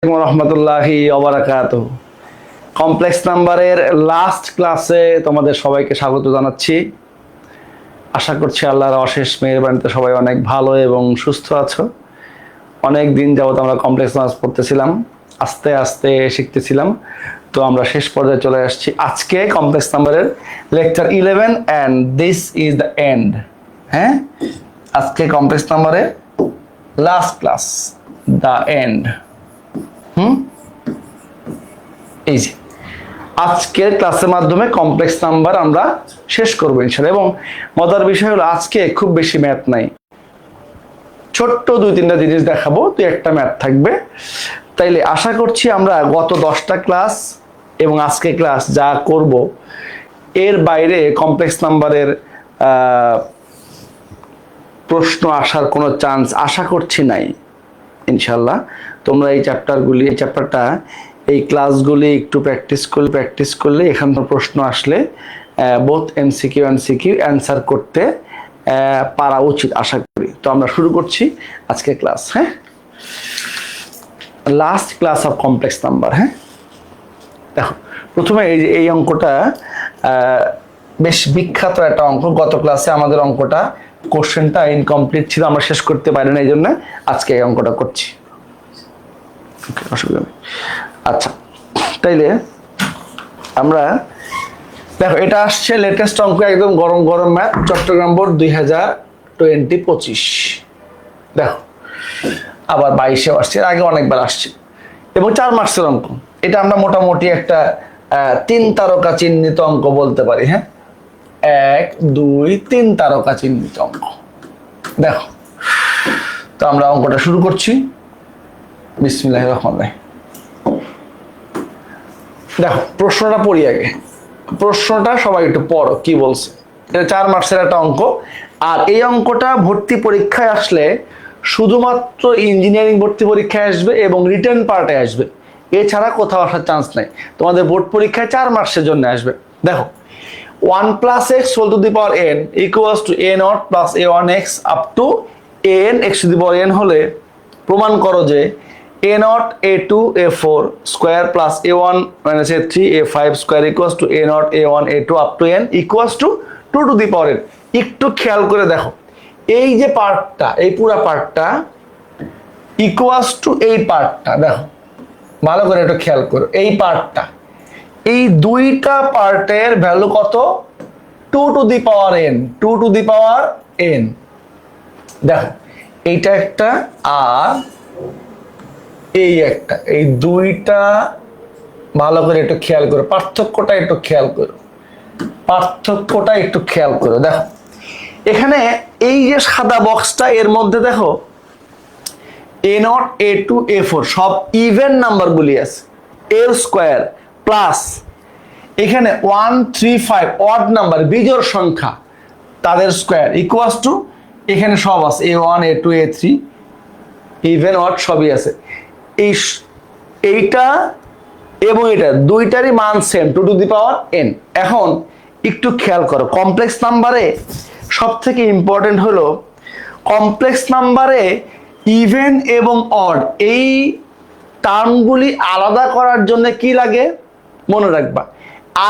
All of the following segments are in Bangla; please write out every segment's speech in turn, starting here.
রহমতুল্লাহি ওবারাকাতুহু। কমপ্লেক্স নাম্বারের লাস্ট ক্লাসে তোমাদের সবাইকে স্বাগত জানাচ্ছি। আশা করছি আল্লাহর অশেষ মেহেরবানিতে সবাই অনেক ভালো এবং সুস্থ আছো। অনেক দিন যাবত আমরা কমপ্লেক্স নাম্বার পড়তেছিলাম, আস্তে আস্তে শিখতেছিলাম, তো আমরা শেষ পর্যায়ে চলে আসছি। আজকে কমপ্লেক্স নাম্বারের lecture 11 and this is the and. হ্যাঁ, আজকে কমপ্লেক্স নাম্বারের লাস্ট ক্লাস, দ্য এন্ড। এই যে আজকের ক্লাসের মাধ্যমে কমপ্লেক্স নাম্বার আমরা শেষ করবো ইনশাআল্লাহ। এবং মজার বিষয় হলো আজকে খুব বেশি ম্যাথ নাই, ছোট্ট 2-3টা জিনিস দেখাবো, তো একটা ম্যাথ থাকবে। তাইলে আশা করছি আমরা গত 10টা ক্লাস এবং আজকে ক্লাস যা করব এর বাইরে কমপ্লেক্স নাম্বারের প্রশ্ন আসার কোনো চান্স আশা করছি নাই ইনশাল্লাহ। তোমরা এই চ্যাপ্টারটা এই ক্লাসগুলি একটু প্র্যাকটিস করলে এখান থেকে প্রশ্ন আসলে বোথ এমসিকিউ এমসিকিউ অ্যান্সার করতে পারা উচিত আশা করি। তো আমরা শুরু করছি আজকে ক্লাস। হ্যাঁ, last class of complex number. হ্যাঁ, দেখো প্রথমে এই অঙ্কটা বেশ বিখ্যাত একটা অঙ্ক। গত ক্লাসে আমাদের অঙ্কটা কোশ্চেনটা ইনকমপ্লিট ছিল, আমরা শেষ করতে পারি না, এই জন্য আজকে এই অঙ্কটা করছি। অসুবিধা নেই। আচ্ছা, তাইলে আমরা দেখো এটা আসছে লেটেস্ট অঙ্ক, একদম গরম গরম ম্যাথ, চট্টগ্রাম বোর্ড 2025। দেখো আবার 22-এও আসছে, এর আগে অনেকবার আসছে এবং 4 মার্কসের অঙ্ক। এটা আমরা মোটামুটি একটা 3 তারকা চিহ্নিত অঙ্ক বলতে পারি। হ্যাঁ, 1, 2, 3 তারকা চিহ্নিত অঙ্ক। দেখো তো আমরা অঙ্কটা শুরু করছি। বিসমিল্লাহির রহমানির রহিম। দেখো প্রশ্নটা পড়ি আগে, প্রশ্নটা সবাই একটু পড়ো কি বলছে। এটা 4 মার্কসের একটা অঙ্ক, আর এই অঙ্কটা ভর্তি পরীক্ষায় আসলে শুধুমাত্র ইঞ্জিনিয়ারিং ভর্তি পরীক্ষায় আসবে এবং রিটেন পার্টে আসবে, এছাড়া কোথাও আসার চান্স নাই। তোমাদের বোর্ড পরীক্ষায় 4 মার্কসের জন্য আসবে। দেখো 1 + x whole to the power n equals to a0 + a1x up to an x to the power n হলে প্রমাণ করো যে a0 a2 a4 square plus a1 - a3 a5 square equals to a0 a1 a2 up to n equals to 2 to the power n। একটু খেয়াল করে দেখো, এই যে পার্টটা, এই পুরো পার্টটা ইকুয়ালস টু এই পার্টটা, দেখো ভালো করে একটু খেয়াল করো, এই পার্টটা, এই দুইটা পার্টের ভ্যালু কত? 2 to the power n, 2 to the power n। দেখো এইটা একটা আর এই একটা, এই দুইটা ভালো করে একটু খেয়াল করো, পার্থক্যটা একটু খেয়াল করো, পার্থক্যটা একটু খেয়াল করো। দেখো এখানে এই যে সাদা বক্সটা, এর মধ্যে দেখো a0 a2 a4 সব ইভেন নাম্বারগুলি আছে, এর স্কয়ার প্লাস এখানে 1 3 5 অড নাম্বার বিজোড় সংখ্যা তাদের স্কয়ার ইকুয়ালস টু এখানে সব আছে a1 a2 a3 even odd সবই আছে। এইটা এবং এটা দুইটারই মান same, 2 to the power n। এখন একটু খেয়াল করো, কমপ্লেক্স নাম্বারে সব থেকে ইম্পর্টেন্ট হলো কমপ্লেক্স নাম্বারে ইভেন এবং অড এই টার্মগুলি আলাদা করার জন্য কি লাগে মনে রাখবা,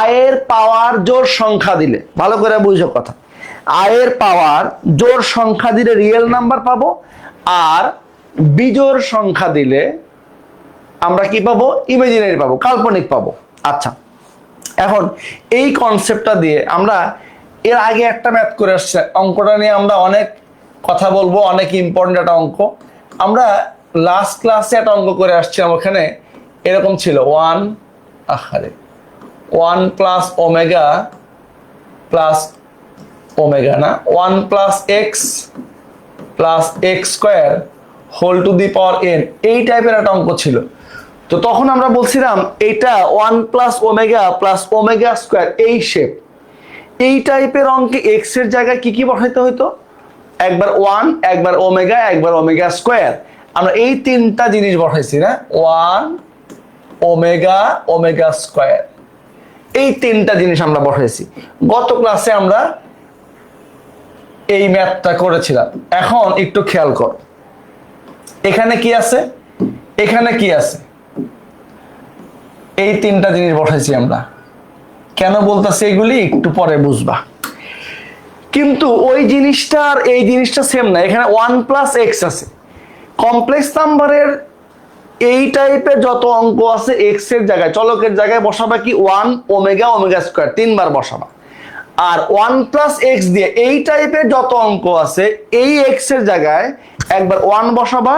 আয়ের পাওয়ার জোড় সংখ্যা দিলে, ভালো করে বুঝো কথা, আয়ের পাওয়ার জোড় সংখ্যা দিলে রিয়েল নাম্বার পাবো, আর বিজোড় সংখ্যা দিলে আমরা কি পাবো? ইমাজিনারি পাবো, কাল্পনিক পাবো। আচ্ছা, এখন এই কনসেপ্টটা দিয়ে আমরা এর আগে একটা ম্যাথ করে আসছি, অঙ্কটা নিয়ে আমরা অনেক কথা বলবো, অনেক ইম্পর্টেন্ট একটা অঙ্ক। আমরা লাস্ট ক্লাসে একটা অঙ্ক করে আসছিলাম, ওখানে এরকম ছিল 1 + ওমেগা প্লাস ওমেগা না 1 + x + x square whole to the power n, এই টাইপের একটা অঙ্ক ছিল। তো তখন আমরা বলছিলাম এটা 1 + ওমেগা প্লাস ওমেগা স্কয়ার এই শেপ, এই টাইপের অঙ্কে x এর জায়গায় কি কি বসাইতে হইতো? একবার 1, একবার ওমেগা, একবার ওমেগা স্কয়ার। আমরা এই তিনটা জিনিস বসাইছি না, 1 ওমেগা ওমেগা স্কয়ার, এই তিনটা জিনিস আমরা বসাইছি। গত ক্লাসে আমরা এই ম্যাথটা করেছিলাম। এখন একটু খেয়াল করো, এখানে কি আছে, এখানে কি আছে, এই তিনটা জিনিস বসাইছি আমরা। কেন বলতেছি এগুলি একটু পরে বুঝবা। কিন্তু ওই জিনিসটা আর এই জিনিসটা সেম না, এখানে 1 প্লাস এক্স আছে। কমপ্লেক্স নাম্বারের এই টাইপের যত অঙ্ক আছে এক্স এর জায়গায়, চলকের জায়গায় বসাবা কি 1 ওমেগা ওমেগা স্কয়ার, তিনবার বসাবা। আর 1 প্লাস এক্স দিয়ে এই টাইপের যত অঙ্ক আছে এই এক্স এর জায়গায় একবার 1 বসাবা,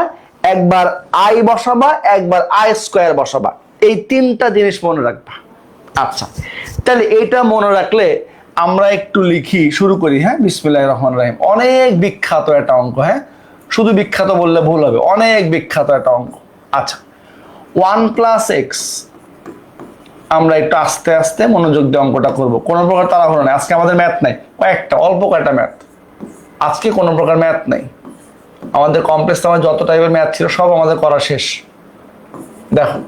একবার আই বসাবা, একবার আই স্কয়ার বসাবা। এই তিনটা জিনিস মনে রাখবা। আচ্ছা, তাহলে এইটা মনে রাখলে আমরা একটু লিখি, শুরু করি। হ্যাঁ, বিসমিল্লাহির রহমানির রহিম। অনেক বিখ্যাত একটা অঙ্ক। হ্যাঁ, শুধু বিখ্যাত বললে ভুল হবে, অনেক বিখ্যাত একটা অঙ্ক। আচ্ছা, 1 প্লাস এক্স, আমরা একটু আস্তে আস্তে মনোযোগ দিয়ে অঙ্কটা করবো, কোনো প্রকার তাড়াহুড়ো নেই। আজকে আমাদের ম্যাথ নাই, কয়েকটা অল্প কয়েকটা ম্যাথ, আজকে কোনো প্রকার ম্যাথ নাই। আমাদের কমপ্লেক্স নাম্বার যত টাইপের ম্যাথ ছিল সব আমাদের করা শেষ। দেখো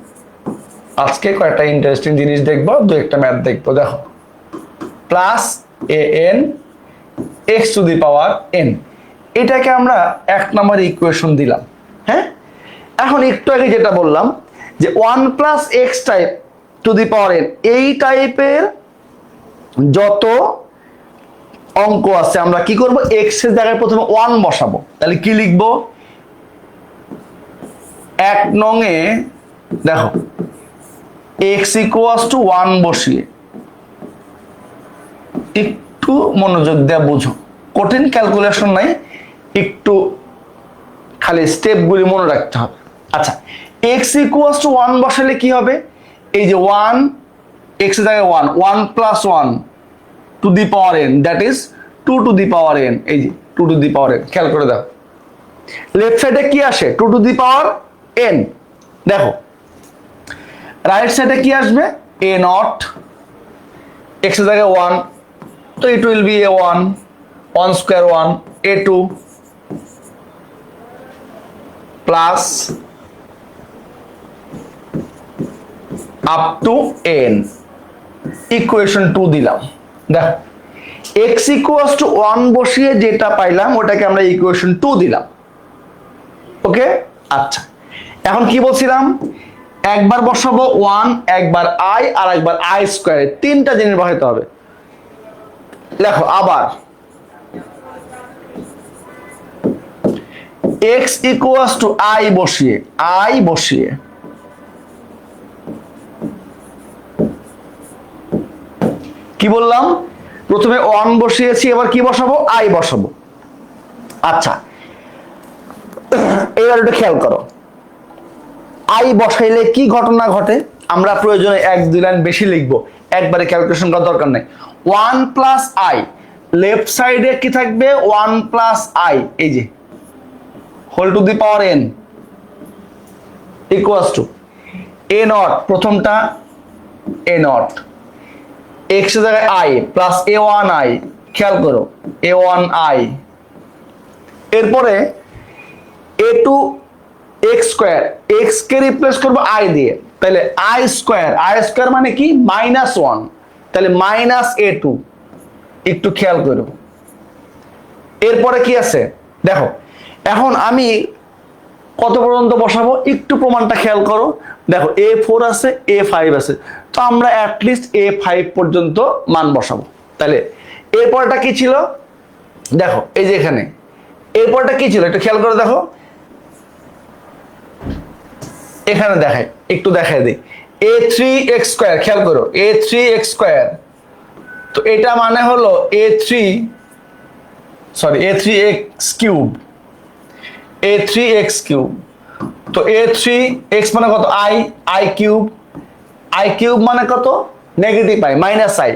আজকে কয়েকটা ইন্টারেস্টিং জিনিস দেখবো, দু একটা ম্যাথ দেখবো। দেখো, plus A N x two the power N, এটাকে আমরা 1 নম্বর ইকুয়েশন দিলাম। হ্যাঁ, এখন একটু আগে যেটা বললাম যে 1 plus x type two the power N, এই টাইপের যত অঙ্ক আছে আমরা কি করব, এক্স এর জায়গায় প্রথমে 1 বসাবো। তাহলে কি লিখবো, 1 নং এ দেখো এক্স ইকুয়ালস টু 1 বসিয়ে, একটু মনোযোগ দিয়ে বুঝো, কঠিন ক্যালকুলেশন নাই, একটু খালি স্টেপগুলি মনে রাখতে হবে। আচ্ছা, এক্স ইকুয়ালস টু 1 বসালে কি হবে, এই যে 1 এক্স এর জায়গায় 1 plus 1 two the power N, that is 2 to the power N. এই যে 2 টু দি পাওয়ার এন, খেয়াল করে দাও লেফট সাইডে কি আসে, 2 টু দি পাওয়ার এন। দেখো রাইট সাইডে কি আসবে, এ নট, এক্স এর জায়গায় 1, তো ইট will B a1, 1 square 1, a2 plus up to n, equation 2 দিলাম। দেখো x ইকুয়ালস টু 1 বসিয়ে যেটা পাইলাম ওটাকে আমরা ইকুয়েশন 2 দিলাম। ওকে, আচ্ছা এখন কি বলছিলাম, একবার বসাবো 1, একবার i আর একবার i স্কয়ারে, তিনটা জিনিস বসাইতে হবে। দেখো আবার x ইকুয়ালস টু i বসিয়ে কি বললাম, প্রথমে 1 বসিয়েছি, এবার কি বসাবো, i বসাবো। আচ্ছা এবার একটু খেয়াল করো, i বসাইলে কি ঘটনা ঘটে, আমরা প্রয়োজনে 1-2 লাইন বেশি লিখবো, একবারে ক্যালকুলেশন করার দরকার নেই। 1 প্লাস i, লেফট সাইডে কি থাকবে, 1 প্লাস i, এই যে whole to the power n equals to a naught, প্রথমটা a নট, x এর জায়গায় i প্লাস a1i, খেয়াল করো a1i, এরপরে a2 x স্কয়ার, x কে রিপ্লেস করব i দিয়ে, তাহলে i স্কয়ার মানে কি -1, তাহলে -a2, একটু খেয়াল করো। এরপরে কি আছে দেখো, এখন আমি কত পর্যন্ত বসাবো, একটু প্রমাণটা খেয়াল করো। দেখো a4 আছে, a5 আছে, তো আমরা অ্যাটলিস্ট a5 পর্যন্ত মান বসাবো। তাহলে এরপরটা কি ছিল, দেখো এই যে এখানে এরপরটা কি ছিল একটু খেয়াল করে দেখো, এখানে দেখাই, একটু দেখাই দিই, a3x স্কয়ার, খেয়াল করো a3x স্কয়ার, তো এটা মানে হলো a3x কিউব, a3x কিউব, তো a3x মানে কত, i কিউব মানে কত, নেগেটিভ i, -i,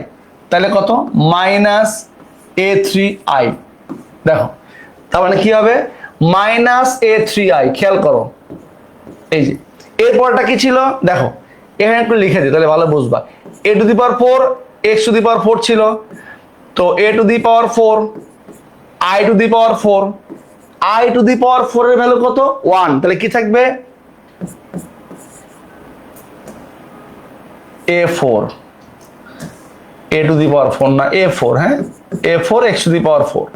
তাহলে কত, -a3i। দেখো তার মানে কি হবে, -a3i, খেয়াল করো এই যে। এরপরটা কি ছিল দেখো, এখানে একটু লিখে দিই তাহলে ভালো বুঝবা। a to the power 4, x to the power 4 ছিল, তো a to the power 4, i to the power 4, i to the power 4 এর ভ্যালু কত, 1, তাহলে কি থাকবে, a4, a to the power 4 না a4, হ্যাঁ a4 x to the power 4,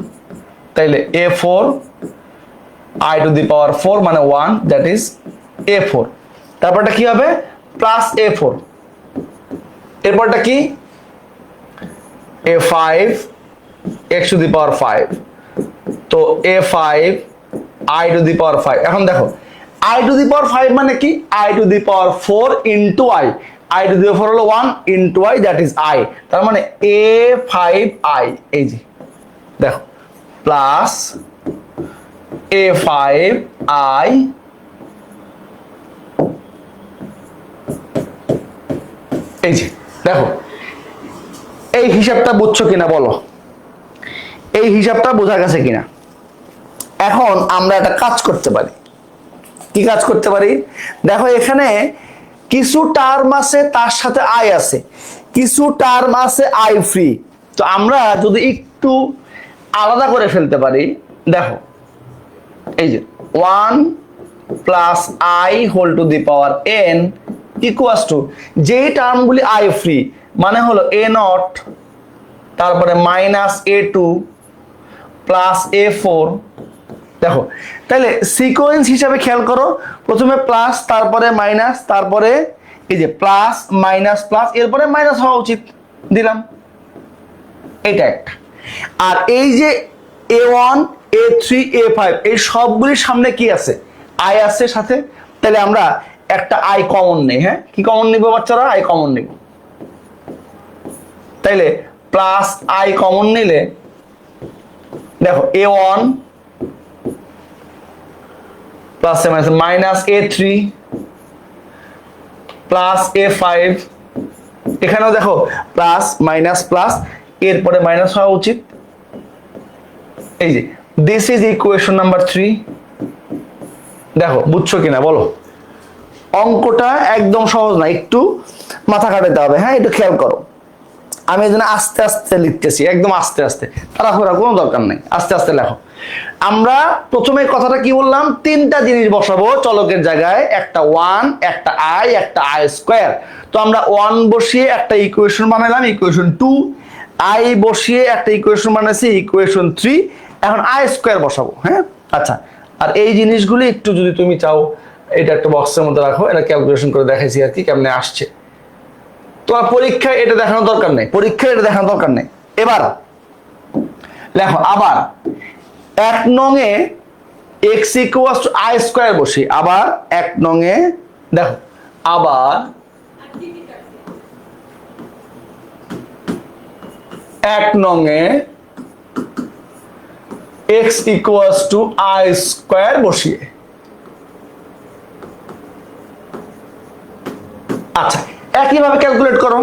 তাইলে a4 i to the power 4 মানে 1, দ্যাট ইজ a4। তারপরটা কি হবে, প্লাস a4, এরপরটা কি a5 x to the power 5, তো a5 I to the power 5। এখন দেখো I to the power 5 মানে কি, I to the power 4 into I to the power হলো 1 into I, that is I, তার মানে a5i, এই যে দেখো প্লাস a5i, এই যে দেখো এই হিসাবটা বুঝছো কিনা বলো, এই হিসাবটা বোঝা গেছে কিনা? এখন আমরা একটা কাজ করতে পারি। কি কাজ করতে পারি? দেখো এখানে কিছু টার্ম আছে তার সাথে আই আছে, কিছু টার্ম আছে আই ফ্রি, তো আমরা যদি একটু আলাদা করে ফেলতে পারি, দেখো এই যে 1 plus i whole to the power n equals to, যেই টার্মগুলি আই ফ্রি মানে হলো এ নট, তারপরে মাইনাস a2 প্লাস a4। দেখো তাহলে সিকোয়েন্স হিসাবে খেয়াল করো, প্রথমে প্লাস, তারপরে মাইনাস, তারপরে এই যে প্লাস মাইনাস প্লাস, এরপরে মাইনাস হওয়া উচিত, দিলাম, এটা একটা। আর এই যে a1 a3 a5 এই সবগুলির সামনে কি আছে, আই আছে সাথে, তাহলে আমরা একটা আই কমন নেই। হ্যাঁ, কি কমন নিব বাচ্চারা? আই কমন নিব। তাইলে প্লাস আই কমন নিলে দেখো a1 plus minus a3 plus a5, এখানেও দেখো প্লাস মাইনাস প্লাস, এরপরে মাইনাস হওয়া উচিত, এই যে দিস ইজ ইকুয়েশন নাম্বার 3। দেখো বুঝছো কিনা বলো? অঙ্কটা একদম সহজ না, একটু মাথা খাটাতে হবে। হ্যাঁ, একটু খেয়াল করো, আমি এই জন্য আস্তে আস্তে লিখতেছি, একদম আস্তে আস্তে, তাড়াহুড়া কোনো দরকার নেই, আস্তে আস্তে লেখো। আমরা প্রথমে কথাটা কি বললাম, তিনটা জিনিস বসাবো চলকের জায়গায়, একটা 1, একটা i, একটা i স্কয়ার। তো আমরা 1 বসিয়ে একটা ইকুয়েশন বানাইলাম, ইকুয়েশন 2, i বসিয়ে একটা ইকুয়েশন বানাইছি, ইকুয়েশন 3, এখন i স্কয়ার বসাবো। হ্যাঁ, আচ্ছা, আর এই জিনিসগুলি একটু যদি তুমি চাও এটা একটা বক্সের মধ্যে রাখো, এটা ক্যালকুলেশন করে দেখাইছি আর কি কেমনে আসছে। তোমার পরীক্ষায় এটা দেখানোর দরকার নেই, পরীক্ষায় এটা দেখানোর দরকার নেই। এবার লেখো আবার 1 নং এ x equals two i square বসি, আবার 1 নং এ দেখো, আবার 1 নং এ x equals two i square বসিয়ে, আচ্ছা একইভাবে ক্যালকুলেট করো,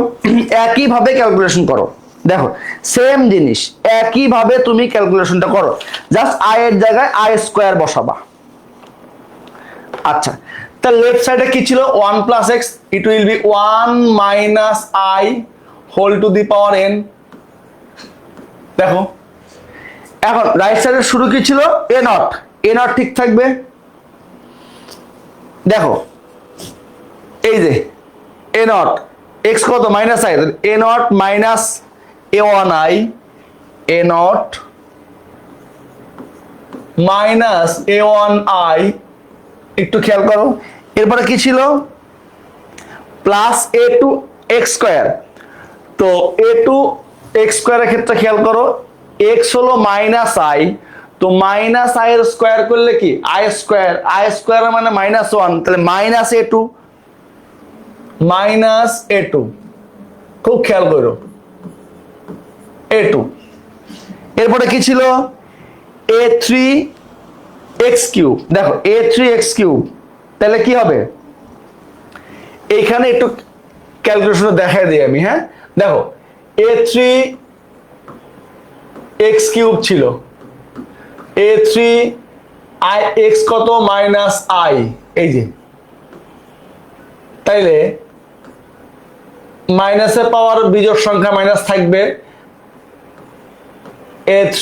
একইভাবে ক্যালকুলেশন করো। দেখো সেম জিনিস, একইভাবে তুমি ক্যালকুলেশনটা করো, জাস্ট i এর জায়গায় i স্কয়ার বসাবা। আচ্ছা, তাহলে লেফট সাইডে কি ছিল, 1 plus x, it will be 1 minus i whole to the power n। দেখো এখন রাইট সাইডের শুরু কি ছিল, a নট, a নট ঠিক থাকবে। দেখো এই যে a নট, x কত, minus i, a not minus a1i, a not minus a1i, একটু খেয়াল করো। এরপরে কি ছিল, প্লাস a2 x স্কয়ার, তো a2 x স্কয়ারের ক্ষেত্রে খেয়াল করো, x হলো মাইনাস i, তো মাইনাস i এর স্কয়ার করলে কি i স্কয়ার, i স্কয়ার মানে মাইনাস 1, তাহলে মাইনাস a2, মাইনাস a2, খুব খেয়াল করো a2। এরপরে কি ছিল, a3 x কিউব, দেখো a3 x কিউব, তাহলে কি হবে, এইখানে একটু ক্যালকুলেশন দেখাই দিই আমি। হ্যাঁ, দেখো a3 x কিউব ছিল, a3 i x কত, মাইনাস i, এই যে, তাইলে মাইনাসের পাওয়ার বিজোড় সংখ্যা মাইনাস থাকবে, a3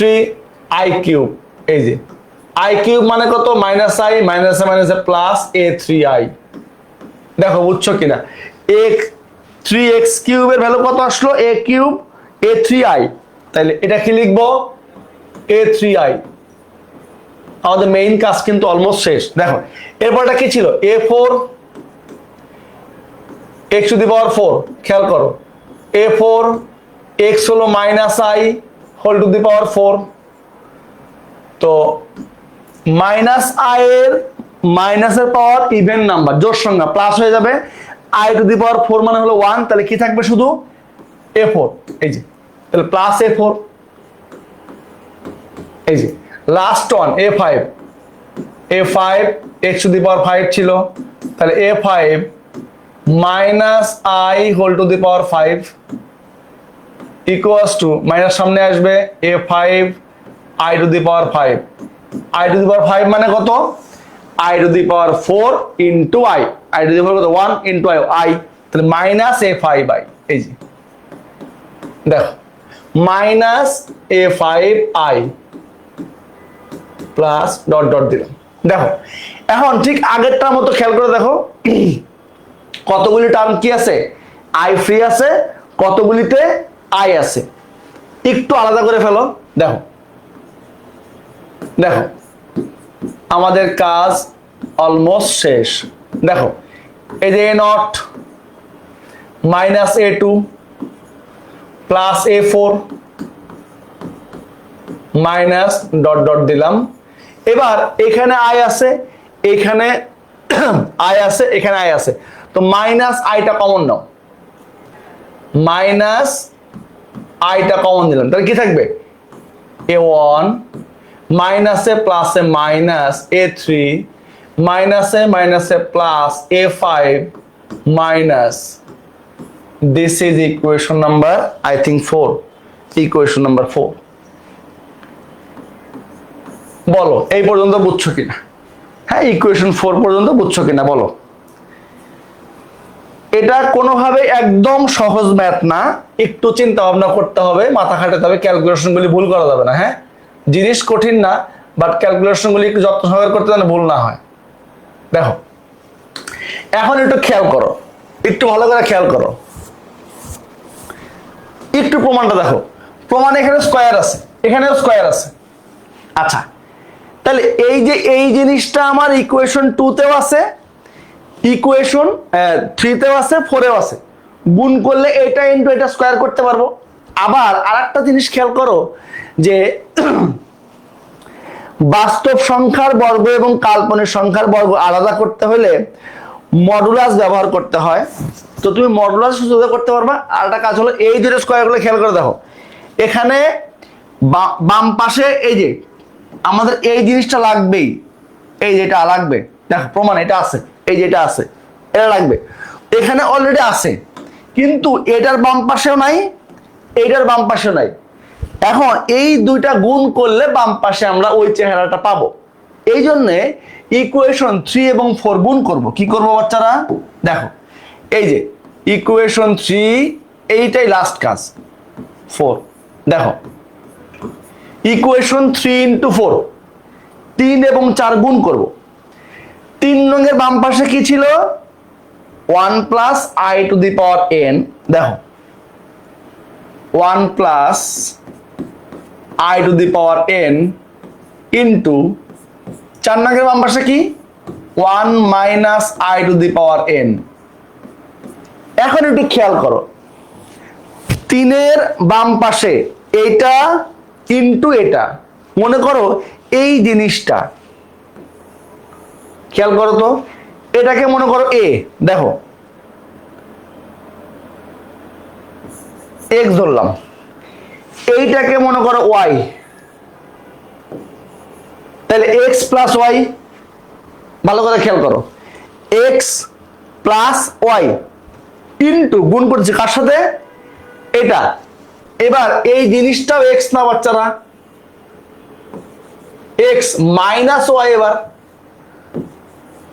i কিউব, এই যে i কিউব মানে কত, মাইনাস i, মাইনাসে মাইনাসে প্লাস a3i। দেখো বুঝছো কিনা, a3x কিউবের ভ্যালু কত আসলো, a কিউব a3i, তাইলে এটা কি লিখবো, a3i। আমাদের মেইন কাজ কিন্তু অলমোস্ট শেষ। দেখো এরপরটা কি ছিল, a4 x to the power 4, খেয়াল করো a4 x হলো -i whole to the power 4। তো -i এর মাইনাসের পাওয়ার ইভেন নাম্বার জোড় সংখ্যা প্লাস হয়ে যাবে, i টু দি পাওয়ার 4 মানে হলো 1, তাহলে কি থাকবে শুধু a4, এই যে তাহলে প্লাস a4, এই যে last one a5 x to the power 5 ছিল, তাহলে a5 -i whole to the power 5 equals to minus সামনে আসবে a5 i to the power 5, i to the power 5 মানে কত, i to the power 4 into i to the power কত 1 ইনটু i, তাহলে -a5i, এই যে দেখো -a5i প্লাস ডট ডট দিলাম। দেখো এখন ঠিক আগেরটার মতো খেয়াল করে দেখো কতগুলি টার্ম কি আছে, i ফ্রি আছে, কতগুলিতে i আছে, একটু আলাদা করে ফেলো। দেখো দেখো আমাদের কাজ অলমোস্ট শেষ। দেখো এই যে a0 -a2 plus a4 minus dot dot দিলাম। এবার এখানে i আছে, এখানে i আছে, এখানে i আছে, তো মাইনাস আইটা কমন নাও, মাইনাস আইটা কমন দিলাম, তাহলে কি থাকবে a1 মাইনাসে প্লাসে মাইনাস a3 মাইনাসে মাইনাসে plus a5 minus, this is equation number I think 4, equation number 4। বলো এই পর্যন্ত বুঝছো কিনা? হ্যাঁ, ইকুয়েশন 4 পর্যন্ত বুঝছো কিনা বলো? এটা কোনোভাবে একদম সহজ ম্যাথ না, একটু চিন্তা ভাবনা করতে হবে, মাথা খাটাতে হবে, ক্যালকুলেশনগুলি ভুল করা যাবে না। হ্যাঁ, জিনিস কঠিন না, বাট ক্যালকুলেশনগুলি একটু যত্ন সহকারে করতে যেন ভুল না হয়। দেখো এখন একটু খেয়াল করো, একটু ভালো করে খেয়াল করো, একটু প্রমাণটা দেখো। প্রমাণ এখানে স্কয়ার আছে, এখানেও স্কয়ার আছে। আচ্ছা, তাহলে এই যে এই জিনিসটা আমার ইকুয়েশন 2 তেও আছে, ইকুয়েশন 3 তেও আছে, 4 এও আছে। গুণ করলে এটা ইনটু এটা স্কয়ার করতে পারবো। আবার আরেকটা জিনিস খেয়াল করো যে বাস্তব সংখ্যার বর্গ এবং কাল্পনিক সংখ্যার বর্গ আলাদা করতে হলে মডুলাস ব্যবহার করতে হয়। তো তুমি মডুলাস সুযোগে করতে পারবা। আর একটা কাজ হলো এই দুটো স্কয়ার গুলো খেয়াল করে দেখো, এখানে বাম পাশে এই যে আমাদের এই জিনিসটা লাগবেই, এই যেটা লাগবে, দেখো প্রমাণ এটা আছে, এই যেটা আছে এটা লাগবে, এখানে অলরেডি আছে, কিন্তু এটার বাম পাশেও নাই, এইটার বাম পাশেও নাই। এখন এই দুইটা গুণ করলে বাম পাশে আমরা ওই চেহারাটা পাবো। এই জন্য ইকুয়েশন 3 এবং 4 গুণ করব। কি করব বাচ্চারা? দেখো এই যে ইকুয়েশন 3, এইটাই লাস্ট কাজ। 4 দেখো ইকুয়েশন 3 ইন্টু 4, 3 এবং 4 গুণ করব। 3 নংয়ের বাম পাশে কি ছিল? 1 plus i to the power n। দেখো 1 plus i to the power n into 4 নংয়ের বাম পাশে কি? 1 minus i to the power n। এখন একটু খেয়াল করো, 3 এর বাম পাশে এইটা ইন্টু এটা, মনে করো এই জিনিসটা খেয়াল করো তো, এটাকে মনে করো a, দেখো x ধরলাম, এইটাকে মনে করো y, তাহলে x প্লাস y, ভালো করে খেয়াল করো, x প্লাস y ইন্টু গুণ করছি কার সাথে? এটা। এবার এই জিনিসটাও x না বাচ্চারা, x মাইনাস y। এবার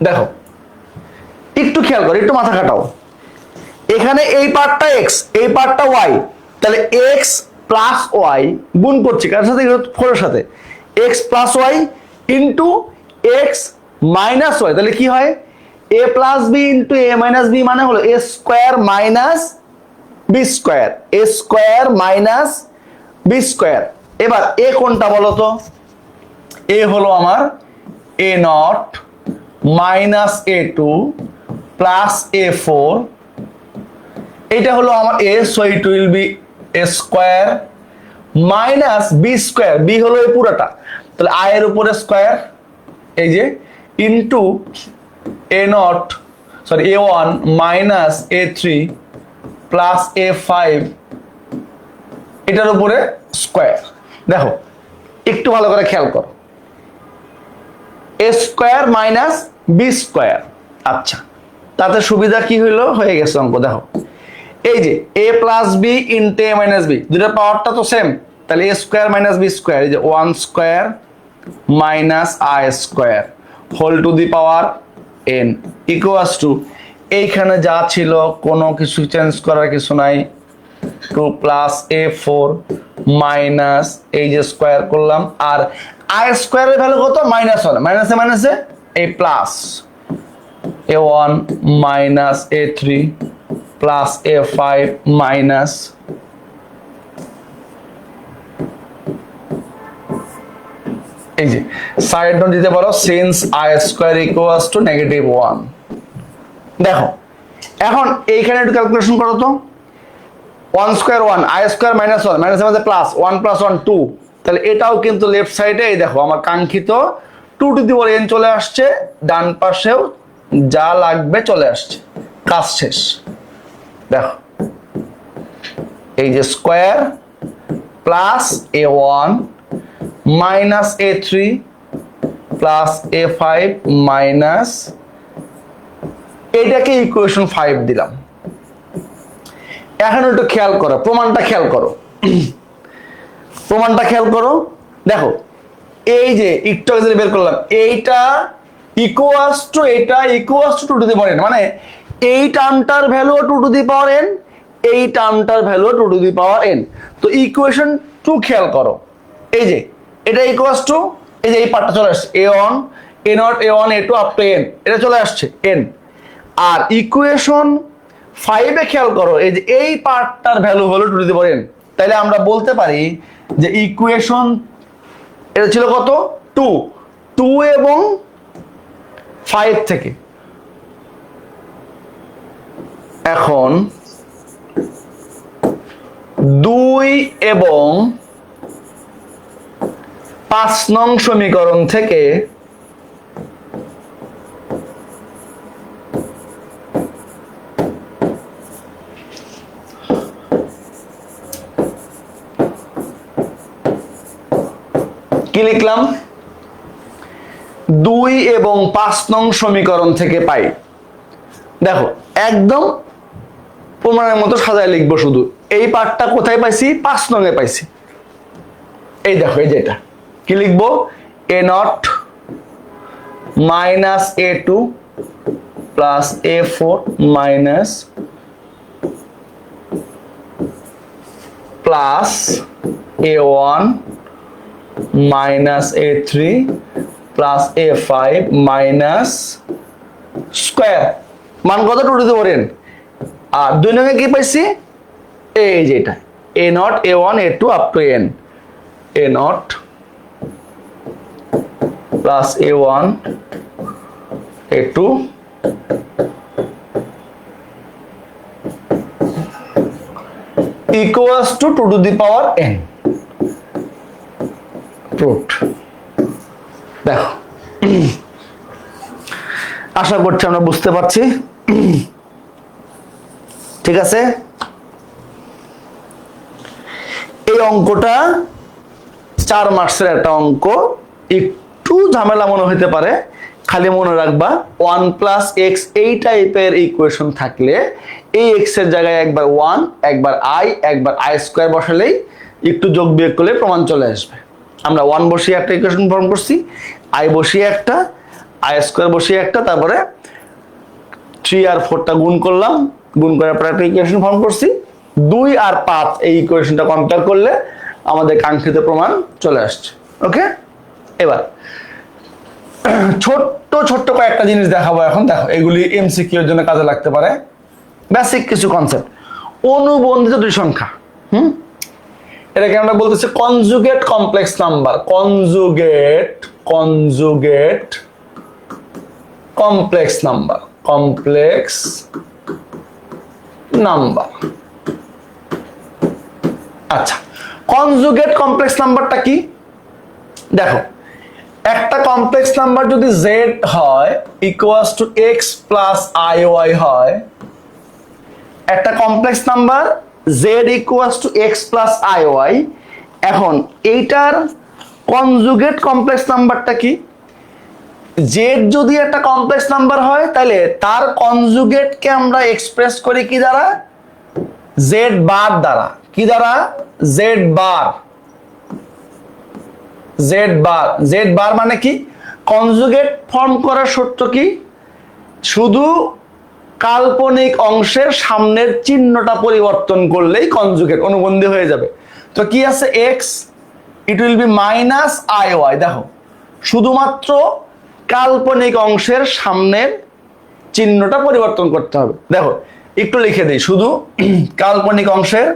দেখো একটু খেয়াল করো, একটু মাথা খাটাও, এখানে এই পার্টটা x, এই পার্টটা y, তাহলে x প্লাস y গুণ করছি কার সাথে? 4 এর সাথে, x plus y into x minus y, তাহলে কি হয়? a plus b into a minus b মানে হলো a square minus b square, a square minus b square. এবার a কোনটা বলো তো? a হলো আমার a0 minus a2 plus a4 এটা হলো আমার a, so it will be a square minus b square, b হলো এই পুরোটা, তাহলে i এর উপরে স্কয়ার, এই যে into a1 minus a3 plus a5 এটার উপরে স্কয়ার। দেখো একটু ভালো করে খেয়াল করো, a square minus b square. আচ্ছা, তাতে সুবিধা কি হইলো, হয়ে গেছে অঙ্ক। দেখো এই যে a plus b into a minus b, দুটার পাওয়ারটা তো সেম, তাহলে a square minus b square, এই যে 1 square minus i square whole to the power n equals to, এইখানে যা ছিল কোনো কিছু চেঞ্জ করার কিছু নাই, 2 প্লাস a4 মাইনাস এই যে স্কয়ার করলাম, আর i স্কয়ারের ভ্যালু কত, -1, মাইনাসে মাইনাসে a plus a1 minus a3 plus a5 minus এই যে সাইড নোট দিতে পারো, since i square equals two -1। দেখো এখন এইখানে একটু ক্যালকুলেশন করো তো, 1 স্কয়ার 1, i স্কয়ার -1, মাইনাসে মাইনাসে প্লাস, 1 প্লাস 1 2, তাহলে এটাও কিন্তু লেফট সাইডে এই দেখো আমার কাঙ্ক্ষিত 2 টু দি পাওয়ার n চলে আসছে, ডান পাশেও যা লাগবে চলে আসছে, কাজ শেষ। দেখো এই যে square plus a1 minus a3 plus a5 minus, এইটাকে ইকুয়েশন 5 দিলাম। এখন একটু খেয়াল করো, প্রমাণটা খেয়াল করো, প্রমাণটা খেয়াল করো। দেখো এই যে একটু আগে বের করলাম, এইটা ইকুয়ালস টু এটা equals to 2 to the power n, মানে এই টার্মটার value 2 to the power n, এই টার্মটার value 2 to the power n। তো ইকুয়েশন 2 খেয়াল করো, এই যে এটা ইকুয়ালস টু, এই যে এই পার্টটা চলে আসছে a1 a0 a1 a2 up to n, এটা চলে আসছে n। আর ইকুয়েশন 5 এ খেয়াল করো, এই যে এই পার্টটার ভ্যালু হলো 2 টু দি পাওয়ার n, তাহলে আমরা বলতে পারি যে ইকুয়েশন এটা ছিল কত, 2 এবং 5 থেকে। এখন 2 এবং 5 নং সমীকরণ থেকে কি লিখলাম, 2 এবং 5 নং সমীকরণ থেকে পাই। দেখো একদম প্রমাণের মতো সাজায় লিখবো, শুধু এই পার্টটা কোথায় পাইছি, 5 নং এ পাইছি। এই দেখো এই যেটা কি লিখবো, a0 minus a2 plus a4 minus plus a1 minus a3 plus a5 minus square, মান কত, 2 টু দি পাওয়ার n। আর 2 নং এ কি পাইছি, এই যেটা a0 a1 a2 up to n, a0 plus a1 a2 equals to 2 to the power n. Proved. দেখো আশা করছি আমরা বুঝতে পারছি, ঠিক আছে। এই অঙ্কটা 4 মার্কসের একটা অঙ্ক, একটু ঝামেলা মনে হতে পারে, খালি মনে রাখবা 1 প্লাস এক্স এই টাইপের ইকুয়েশন থাকলে এই এক্স এর জায়গায় একবার 1 একবার i একবার i স্কয়ার বসালেই একটু যোগ বিয়োগ করলে প্রমাণ চলে আসবে। আমরা 1 বসিয়ে একটা ইকুয়েশন ফর্ম করছি, i বসিয়ে একটা, i স্কয়ার বসিয়ে একটা, তারপরে 3 আর 4টা গুণ করলাম, গুণ করার পর একটা ইকুয়েশন ফর্ম করছি, 2 আর 5 এই ইকুয়েশনটা কম্পেয়ার করলে আমাদের কাঙ্ক্ষিত প্রমাণ চলে আসছে। ওকে, এবার ছোট্ট ছোট্ট কয়েকটা জিনিস দেখাবো এখন। দেখো এগুলি এমসিকিউ এর জন্য কাজে লাগতে পারে, বেসিক কিছু কনসেপ্ট। অনুবন্ধিত দুই সংখ্যা, এটাকে আমরা বলতেছি conjugate complex number, conjugate complex number, complex number. আচ্ছা, কনজুগেট কমপ্লেক্স নাম্বারটা কি? দেখো, একটা কমপ্লেক্স নাম্বার যদি z হয় equals to x plus iy হয়, একটা complex number z equals to x plus iy, এখন এইটার কনজুগেট কমপ্লেক্স নাম্বারটা কি? z যদি একটা কমপ্লেক্স নাম্বার হয় তাহলে তার কনজুগেটকে আমরা এক্সপ্রেস করি কি দ্বারা? z বার দ্বারা। কি দ্বারা? z বার। z বার মানে কি? কনজুগেট ফর্ম করার সূত্র কি? শুধু কাল্পনিক অংশের সামনের চিহ্নটা পরিবর্তন করলেই কনজুগেট অনুবন্ধী হয়ে যাবে। তো কি আছে? x, it will B minus iy। দেখো, শুধুমাত্র কাল্পনিক অংশের সামনের চিহ্নটা পরিবর্তন করতে হবে। দেখো, একটু লিখে দিই, শুধু কাল্পনিক অংশের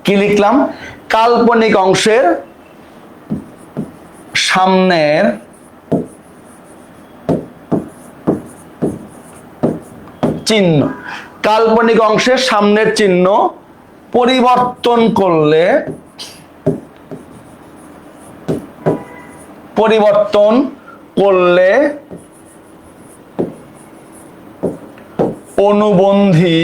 কি লিখলাম? কাল্পনিক অংশের সামনের চিহ্ন, কাল্পনিক অংশের সামনের চিহ্ন পরিবর্তন করলে অনুবন্ধী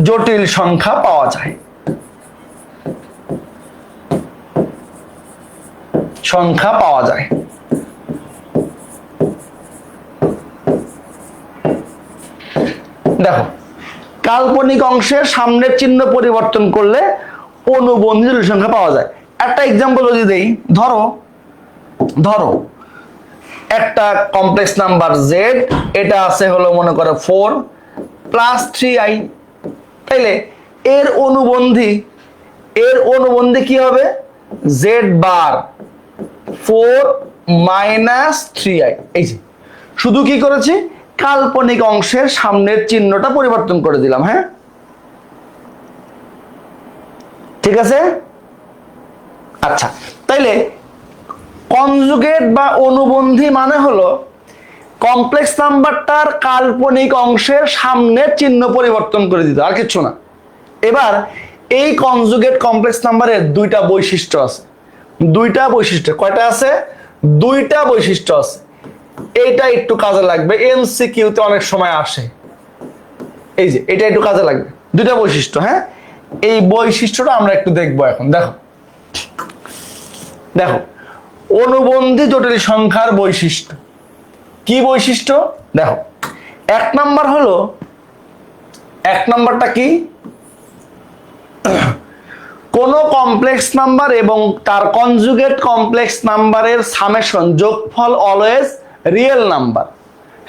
জটিল সংখ্যা পাওয়া যায়। দেখো, কাল্পনিক অংশের সামনের চিহ্ন পরিবর্তন করলে অনুবন্ধী জটিল সংখ্যা পাওয়া যায়। একটা এক্সাম্পল যদি দেই, ধরো একটা কমপ্লেক্স নাম্বার z, এটা আছে হলো মনে করো 4 প্লাস 3i, তাইলে এর অনুবন্ধী কি হবে? z বার 4 মাইনাস 3i। এই যে শুধু কি করেছি? কাল্পনিক অংশের সামনের চিহ্নটা পরিবর্তন করে দিলাম। হ্যাঁ, ঠিক আছে। আচ্ছা, তাইলে কনজুগেট বা অনুবন্ধী মানে হলো কমপ্লেক্স নাম্বারটার কাল্পনিক অংশের সামনের চিহ্ন পরিবর্তন করে দিতে, আর কিছু না। এবার এই কনজুগেট কমপ্লেক্স নাম্বারের দুইটা বৈশিষ্ট্য আছে। কয়টা আছে? দুইটা বৈশিষ্ট্য আছে। এইটা একটু কাজে লাগবে, এমসিকিউতে অনেক সময় আসে। এই যে এটা একটু কাজে লাগবে, দুইটা বৈশিষ্ট্য। হ্যাঁ, এই বৈশিষ্ট্যটা আমরা একটু দেখবো এখন। দেখো, অনুবন্ধী জটিল সংখ্যার বৈশিষ্ট্য কি? বৈশিষ্ট্য দেখো, এক নাম্বারটা কি? কোন কমপ্লেক্স নাম্বার এবং তার কনজুগেট কমপ্লেক্স নাম্বারের সামেশন, যোগফল অলওয়েজ রিয়েল নাম্বার।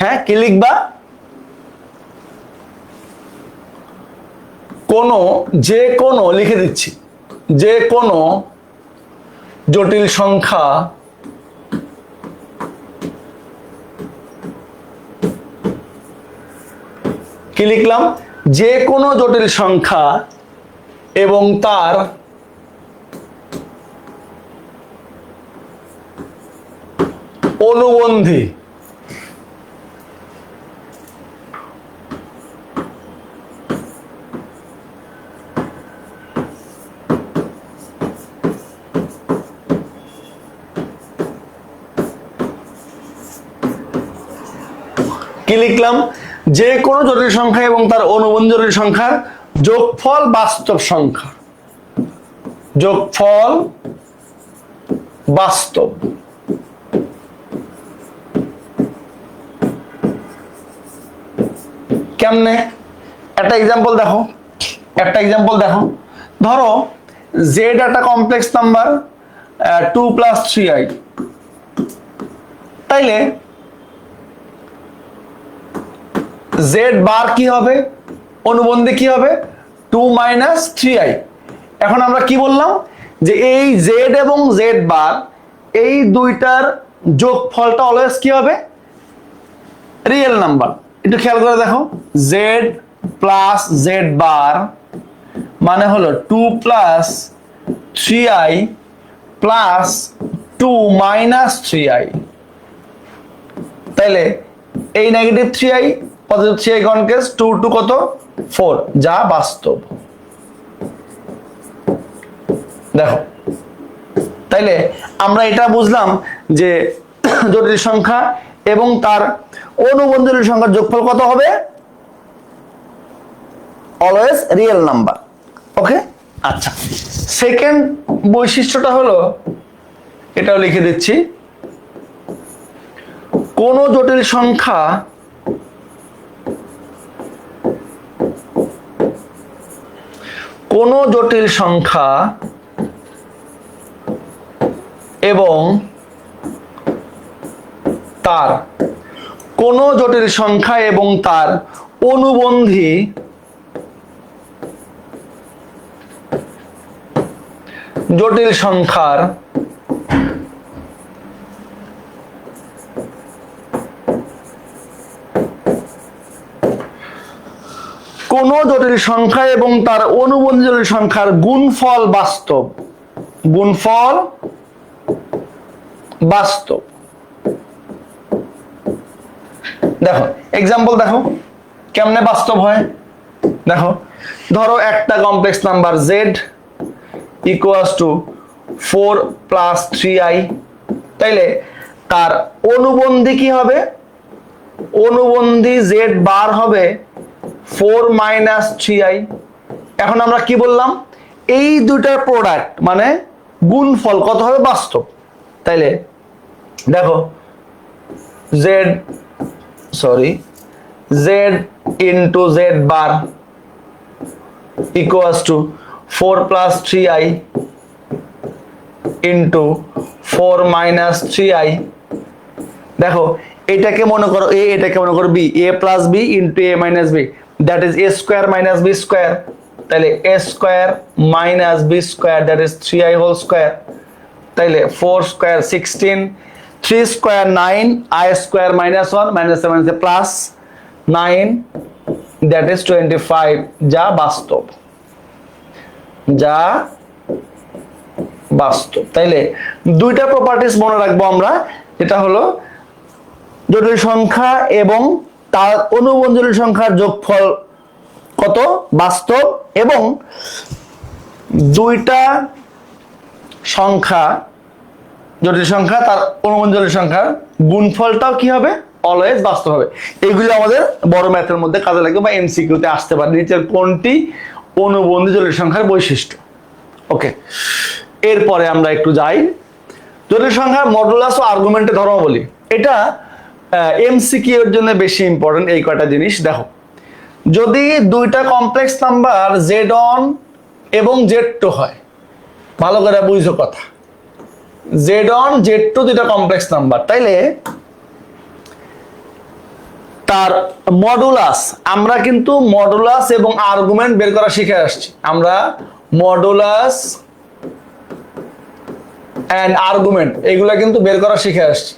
হ্যাঁ, কি লিখবা? লিখে দিচ্ছি, যে কোনো জটিল সংখ্যা কি লিখলাম? যে কোনো জটিল সংখ্যা এবং তার অনুবন্ধী কি লিখলাম? যে কোনো জটিল সংখ্যা এবং তার অনুবন্ধী জটিল সংখ্যার যোগফল বাস্তব সংখ্যা। কেমনে? একটা এক্সাম্পল দেখো, ধরো z একটা কমপ্লেক্স নাম্বার 2 প্লাস 3i, তাইলে z বার কি হবে? অনুবন্ধী কি হবে? 2 মাইনাস 3i। এখন আমরা কি বললাম? যে এই z এবং z বার এই দুইটার যোগফলটা অলওয়েজ কি হবে? Real number. একটু খেয়াল করে দেখো, z প্লাস জেড বার মানে হলো 2 plus 3i plus 2 minus 3i। তাইলে এই negative 3i positive 3i কনকেস 2 two কত 4, যা বাস্তব। দেখো তাইলে আমরা এটা বুঝলাম যে জটিল সংখ্যা এবং তার অনুবন্ধী জটিল সংখ্যার যোগফল কত হবে, অলওয়েজ রিয়েল নাম্বার। ওকে, আচ্ছা সেকেন্ড বৈশিষ্ট্যটা হলো, এটাও লিখে দিচ্ছি, কোন জটিল সংখ্যা এবং তার অনুবন্ধী জটিল সংখ্যার গুণফল বাস্তব। দেখো এক্সাম্পল দেখো কেমনে বাস্তব হয়। দেখো ধরো একটা complex number z equals to 4 plus 3i, তাইলে তার অনুবন্ধী কি হবে, অনুবন্ধী z বার হবে 4 মাইনাস 3i। এখন আমরা কি বললাম, এই দুটার প্রোডাক্ট মানে গুণফল কত হবে, বাস্তব। তাইলে দেখো z into z bar equals to 4 plus 3i into 4 minus 3i। দেখো এটাকে মনে করো a, এটাকে মনে করো b, a plus b into a minus b, that is a square minus b square. তাহলে a square minus b square, that is 3i whole square. তাইলে 4 square 16, 3 square 9, i square minus 1 minus plus 9, that is 25, যা বাস্তব। তাইলে দুইটা প্রপার্টিজ মনে রাখবো আমরা, যেটা হলো জটিল সংখ্যা এবং তার অনুবন্ধী জটিল সংখ্যার যোগফল কত, বাস্তব, এবং দুইটা সংখ্যা জটিল সংখ্যা তার অনুবন্ধী জটিল সংখ্যার গুণফলটাও কি হবে, অলওয়েজ বাস্তব হবে। এইগুলো আমাদের বড় ম্যাথের মধ্যে কাজে লাগবে বা এমসিকিউতে আসতে পারে, নিচের কোনটি অনুবন্ধী জটিল সংখ্যার বৈশিষ্ট্য। ওকে, এরপরে আমরা একটু যাই জটিল সংখ্যার মডুলাস ও আর্গুমেন্টের ধর্মাবলী। এটা এমসিকিউ এর জন্য বেশি ইম্পর্টেন্ট। এই কয়টা জিনিস দেখো, যদি দুইটা কমপ্লেক্স নাম্বার z1 এবং z2 হয়, ভালো করে বুঝো কথা, z1 z2 দুইটা কমপ্লেক্স নাম্বার, তাইলে তার মডুলাস, আমরা কিন্তু মডুলাস এবং আর্গুমেন্ট বের করা শিখে আসছি। আমরা মডুলাস এন্ড আর্গুমেন্ট এগুলা কিন্তু বের করা শিখে আসছি,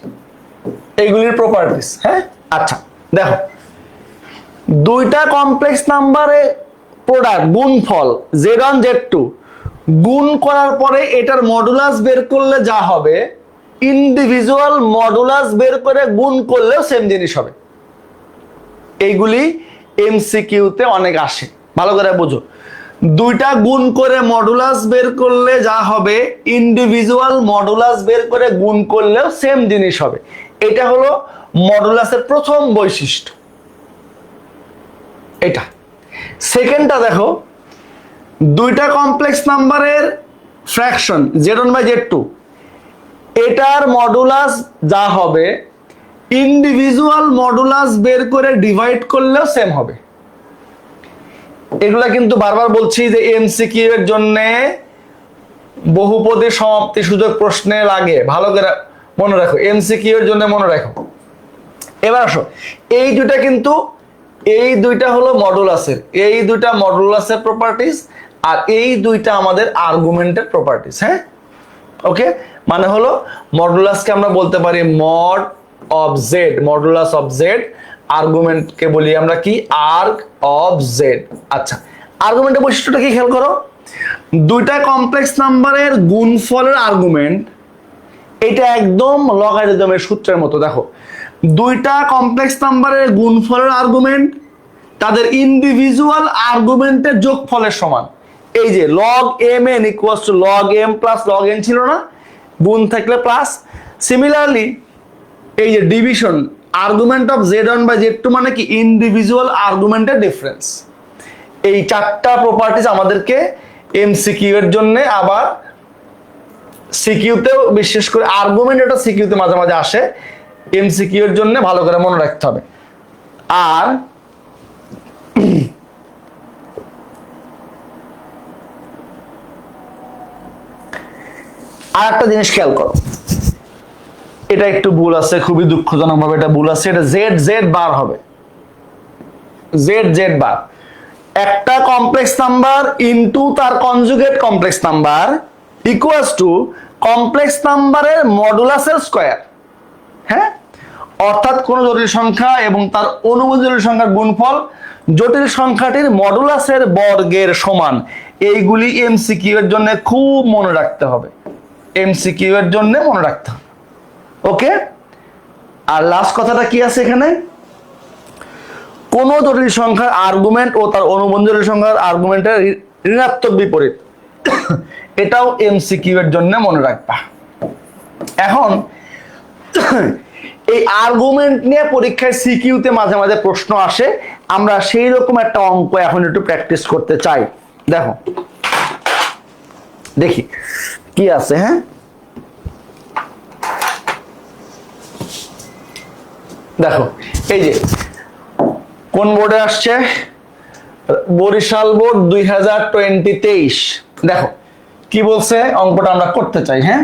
এগুলির প্রপার্টিস। হ্যাঁ, আচ্ছা দেখো দুইটা কমপ্লেক্স নাম্বারে প্রোডাক্ট গুণফল z1 z2 গুণ করার পরে এটার মডুলাস বের করলে যা হবে, ইন্ডিভিজুয়াল মডুলাস বের করে গুণ করলেও সেম জিনিস হবে। এইগুলি এমসিকিউতে অনেক আসে, ভালো করে বুঝো। দুইটা গুণ করে মডুলাস বের করলে যা হবে, ইন্ডিভিজুয়াল মডুলাস বের করে গুণ করলেও সেম জিনিস হবে। এটা হলো মডুলাসের প্রথম বৈশিষ্ট্য। এটা সেকেন্ডটা দেখো, দুইটা কমপ্লেক্স নাম্বারের ফ্র্যাকশন z1 বাই z2, এটার মডুলাস যা হবে, ইন্ডিভিজুয়াল মডুলাস বের করে ডিভাইড করলেও সেম হবে। এগুলা কিন্তু বারবার বলছি যে এমসিকিউ এর জন্য বহুপদী সমাপ্তি সূচক প্রশ্নে লাগে, ভালো করে মনে রাখো, এমসিকিউ এর জন্য মনে রাখো। এবার আসো, এই দুইটা কিন্তু, এই দুইটা হলো মডুলাসের, এই দুইটা মডুলাসের প্রপার্টিজ, আর এই দুইটা আমাদের আর্গুমেন্টের প্রপার্টিজ। হ্যাঁ, ওকে, মানে হলো মডুলাসকে আমরা বলতে পারি mod of z, modulus of z, আর্গুমেন্টকে বলি আমরা কি, আর্গ অফ জেড। আচ্ছা, আর্গুমেন্টের বৈশিষ্ট্যটা কি খেয়াল করো, দুইটা কমপ্লেক্স নাম্বারের গুণফলের আর্গুমেন্ট, এটা একদম লগারিদমের সূত্রের মতো। দেখো, দুইটা কমপ্লেক্স নাম্বারের গুণফলের আর্গুমেন্ট তাদের ইন্ডিভিজুয়াল আর্গুমেন্টের যোগফলের সমান। এই যে log M N equals to log M plus log N ছিল না, গুণ থাকলে প্লাস। সিমিলারলি এই যে division, argument of Z one by Z two মানে কি, ইন্ডিভিজুয়াল আর্গুমেন্টের ডিফারেন্স। এই চারটা প্রপার্টিজ আমাদেরকে এমসিকিউ এর জন্য, আবার সিকিউতেও, বিশেষ করে আর্গুমেন্ট এটা সিকিউতে মাঝে মাঝে আসে, এমসিকিউ এর জন্য ভালো করে মনে রাখতে হবে। আর একটা জিনিস খেয়াল করো, এটা একটু ভুল আছে, খুবই দুঃখজনক ভাবে এটা ভুল আছে। এটা জেড জেড বার হবে, জেড জেড বার। একটা কমপ্লেক্স নাম্বার ইনটু তার conjugate complex number equals to complex নাম্বারের মডুলাসের স্কয়ার। হ্যাঁ, অর্থাৎ কোন জটিল সংখ্যা এবং তার অনুবন্ধী জটিল সংখ্যার গুণফল জটিল সংখ্যাটির মডুলাসের বর্গের সমান। এইগুলি এমসিকিউ এর জন্য খুব মনে রাখতে হবে, এমসিকিউ এর জন্য মনে রাখতে হবে। ওকে, আর লাস্ট কথাটা কি আছে এখানে, কোন জটিল সংখ্যার আর্গুমেন্ট ও তার অনুবন্ধী জটিল সংখ্যার আর্গুমেন্টের ঋণাত্মক বিপরীত, এটাও এমসিকিউ এর জন্য মনে রাখবা। এখন এই আর্গুমেন্ট নিয়ে পরীক্ষায় সিকিউতে মাঝে মাঝে প্রশ্ন আসে, আমরা সেই রকম একটা অঙ্ক এখন একটু প্র্যাকটিস করতে চাই। দেখো, দেখি কি আছে। হ্যাঁ, দেখো এই যে কোন বোর্ডে আসছে, বরিশাল বোর্ড 2023। দেখো কি বলছে, অঙ্কটা আমরা করতে চাই। হ্যাঁ,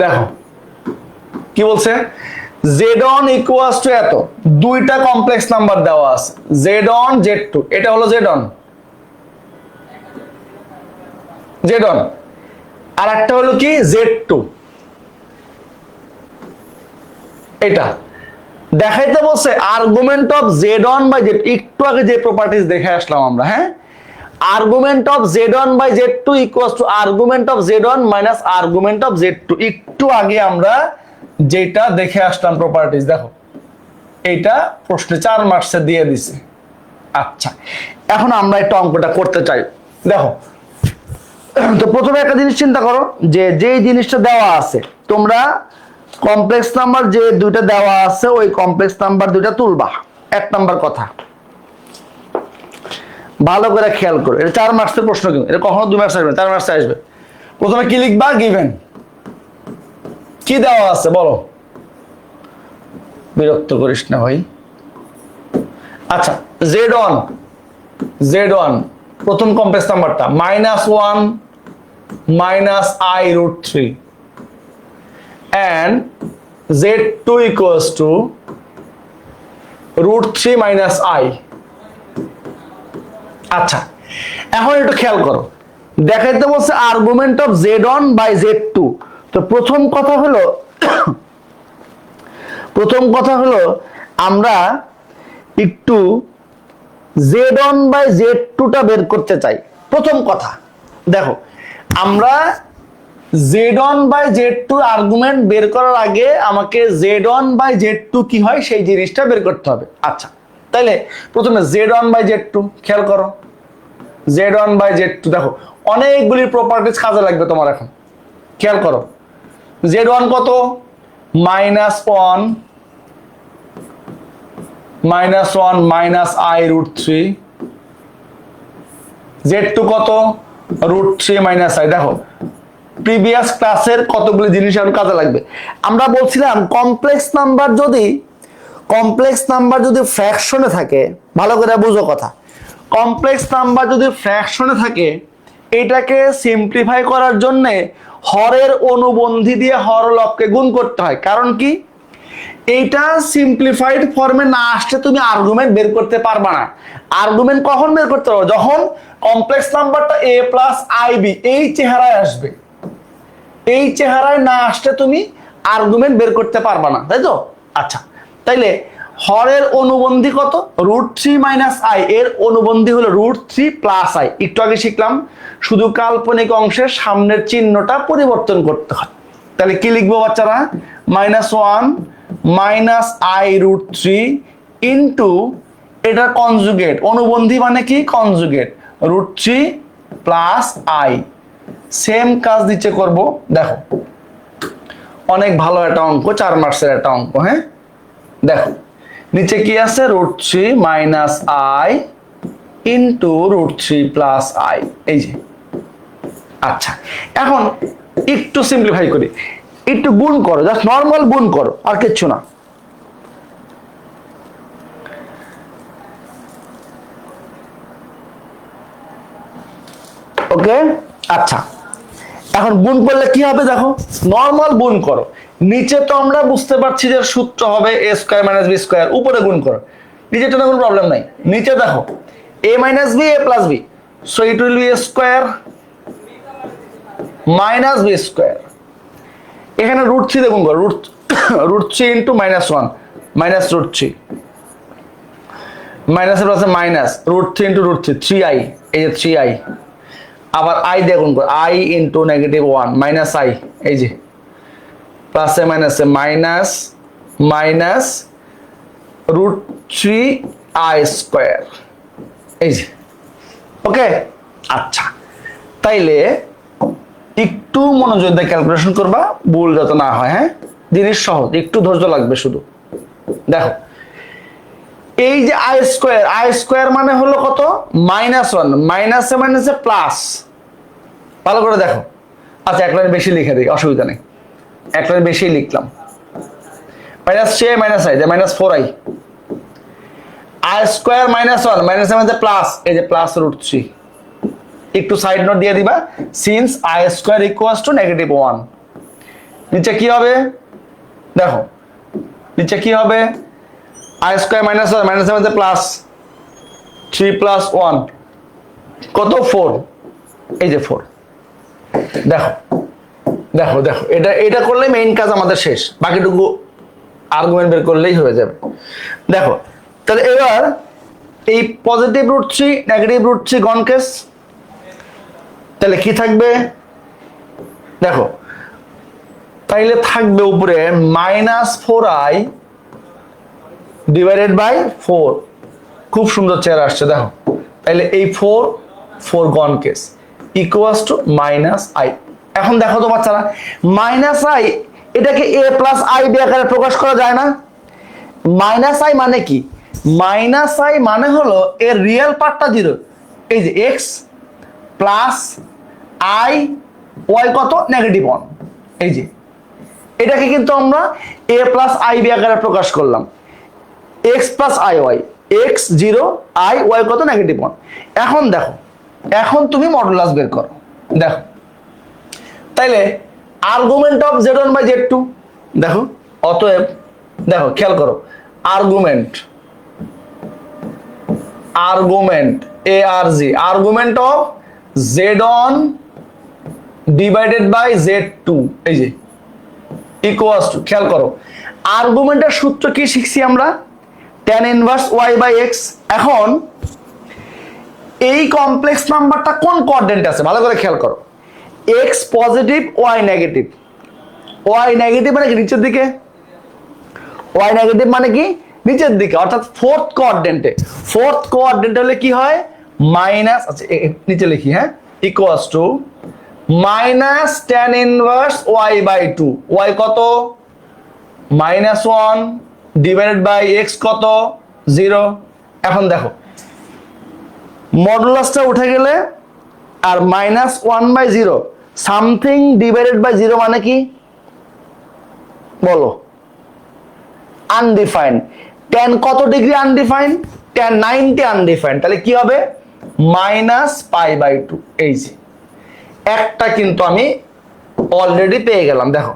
দেখো কি বলছে, জেড অন ইকুয়ালস টু এত, দুইটা কমপ্লেক্স নাম্বার দেওয়া আছে, জেড অন জেড টু, এটা হলো জেড অন, জেড অন, আর একটা হলো কি জেড টু। এটা দেখাইতে বলছে argument of Z one by Z, একটু আগে যে প্রপার্টিজ দেখে আসলাম আমরা। হ্যাঁ, argument of Z one by Z two equals to argument of Z one minus argument of Z two. একটু আগে আমরা যেটা দেখে আসলাম প্রপার্টিজ, দেখো এইটা প্রশ্নে 4 মার্কসে দিয়ে দিছে। আচ্ছা, এখন আমরা একটা অঙ্কটা করতে চাই। দেখো, তো প্রথমে একটা জিনিস চিন্তা করো, যে যেই জিনিসটা দেওয়া আছে, তোমরা কমপ্লেক্স নাম্বার যে দুইটা দেওয়া আছে ওই কমপ্লেক্স নাম্বার দুইটা তুলবা। 1 নাম্বার কথা ভালো করে খেয়াল করো, এটা 4 মার্কসের প্রশ্ন, কিন্তু এটা কখনো 2 মার্কস আসবে না, 4 মার্কসে আসবে। প্রথমে কি লিখবা, গিভেন কি দেওয়া আছে বলো, বিরক্ত করিস না ভাই। আচ্ছা, জেড ওয়ান প্রথম কমপ্লেক্স নাম্বারটা -1 -i√3 and z2 equals to √3 - i। আচ্ছা, এখন একটু খেয়াল করো, দেখাইতে বলছে argument of z1 by z2। তো প্রথম কথা হলো আমরা একটু z1 বাই z2 টা বের করতে চাই। প্রথম কথা দেখো, আমরা z1 বাই z2 আর্গুমেন্ট বের করার আগে আমাকে z1 বাই z2 কি হয় সেই জিনিসটা বের করতে হবে। আচ্ছা, তাইলে প্রথমে z1 বাই z2 খেয়াল করো, z1 বাই z2 দেখো অনেকগুলি প্রপার্টিজ কাজে লাগবে তোমার। এখন খেয়াল করো, z1 কত, -1 -i√3, z2 কত, √3 - i। দেখো প্রিভিয়াস ক্লাসের কতগুলি জিনিস এখন কাজে লাগবে। আমরা বলছিলাম কমপ্লেক্স নাম্বার যদি ফ্র্যাকশনে থাকে, ভালো করে বুঝো কথা, কমপ্লেক্স নাম্বার যদি ফ্র্যাকশনে থাকে, এটাকে সিম্পলিফাই করার জন্য হরের অনুবন্ধী দিয়ে হরলবকে গুণ করতে হয়। কারণ কি, এইটা সিম্পলিফাইড ফর্মে না আসলে তুমি আর্গুমেন্ট বের করতে পারবা না। আর্গুমেন্ট কখন বের করতে পারো, যখন কমপ্লেক্স নাম্বারটা a + ib এই চেহারায় আসবে। এই চেহারায় না আসলে তুমি আর্গুমেন্ট বের করতে পারবা না, তাই তো? আচ্ছা, তাইলে হরের অনুবন্ধী কত? √3 - i, এর অনুবন্ধী হলো √3 + i। একটু আগে শিখলাম শুধু কাল্পনিক অংশের সামনের চিহ্নটা পরিবর্তন করতে হয়। তাহলে কি লিখবো বাচ্চারা? -1 - i√3 ইন্টু এটার কনজুগেট, অনুবন্ধী মানে কি? Conjugate, √3 + i। সেম কাজ নিচে করব, দেখো অনেক ভালো একটা অঙ্ক, 4 মার্কসের একটা অঙ্ক। হ্যাঁ, দেখো নিচে কি আছে? √3 - i ইন্টু √3 + i, এই যে। আচ্ছা, এখন একটু সিম্পলিফাই করি, একটু গুণ করো, জাস্ট নর্মাল গুণ করো, আর কিচ্ছু না। ওকে, আচ্ছা এখন গুণ করলে কি হবে? দেখো নর্মাল গুণ করো, নিচে তো আমরা বুঝতে পারছি যে সূত্র হবে a² - b², উপরে গুণ করো, নিচেটা কোনো প্রবলেম নাই। নিচে দেখো a - b a + b, so it will B a² - b²। এখানে √3 দিয়ে গুণ করো, √3 ইন্টু -1 -√3, মাইনাসের পাশে মাইনাস, √3 ইন্টু √3 3i, এই যে 3i। আবার i দিয়ে গুণ করো, i ইন্টু -1 -i, এই যে প্লাসে মাইনাসে মাইনাস মাইনাস √3i², এই যে। ওকে, আচ্ছা তাইলে একটু মনোযোগ দিয়ে ক্যালকুলেশন করবা, ভুল যাতে না হয়। হ্যাঁ, জিনিস সহজ, একটু ধৈর্য লাগবে শুধু। দেখো এই যে i² মানে হলো কত? -1, মাইনাসে মাইনাসে প্লাস, ভালো করে দেখো। আচ্ছা, এক লাইন বেশি লিখে দিই, অসুবিধা নেই, এক লাইন বেশি লিখলাম। -3i - i, যে -4i, i² - 1 মাইনাসে মাইনাসে প্লাস, এই যে প্লাস √3। একটু সাইড নোট দিয়ে দিবা, সিন্স i² = -1। নিচে কি হবে? দেখো নিচে কি হবে? i² - 1 মাইনাসে মাইনাসে প্লাস, 3 + 1 কত? 4, এই যে 4। দেখো দেখো দেখো, এটা করলে মেইন কাজ আমাদের শেষ, বাকিটুকু আর্গুমেন্ট বের করলেই হয়ে যাবে। দেখো তাহলে এবার এই পজিটিভ √3 নেগেটিভ √3 গন কেস, তাহলে কি থাকবে? দেখো তাইলে থাকবে উপরে -4i / 4, খুব সুন্দর চেয়ার আসছে। দেখো তাইলে এই 4 গন কেস ইকুয়ালস টু -i। এখন দেখো তো বাচ্চারা, -i এটাকে a + i আকারে প্রকাশ করা যায় না? -i মানে কি? -i মানে হলো এর রিয়েল পার্টটা 0, এই যে x প্লাস i, y কত? -1, এই যে। এটাকে কিন্তু আমরা a + i আকারে প্রকাশ করলাম, x + iy, x 0, i, y কত? -1। এখন দেখো, এখন তুমি মডুলাস বের করো। দেখো তাইলে আর্গুমেন্ট অফ z1 / z2, দেখো অতএব দেখো খেয়াল করো, argument ARG, argument of z1 / z2, এই যে ইকুয়ালস টু, খেয়াল করো আর্গুমেন্টের সূত্র কি শিখছি আমরা? tan inverse y/x। এখন এই কমপ্লেক্স নাম্বারটা কোন কোঅর্ডিনেটে আছে ভালো করে খেয়াল করো, x positive y negative. y negative মানে কি? নিচের দিকে। y নেগেটিভ মানে কি? নিচের দিকে, অর্থাৎ ফোর্থ কোঅর্ডিনেটে। ফোর্থ কোঅর্ডিনেট হলে কি হয়? মাইনাস, আচ্ছা নিচে লিখি, হ্যাঁ, equals to -tan inverse y/2, y কত? -1 / x কত? 0। এখন দেখো মডুলাসটা উঠে গেলে আর -1/0 সামথিং / 0 মানে কি বলো? আনডিফাইন্ড। tan কত ডিগ্রি আনডিফাইন্ড? tan 90 undefined. তাহলে কি হবে? -π/2, এই যে একটা কিন্তু আমি অলরেডি পেয়ে গেলাম। দেখো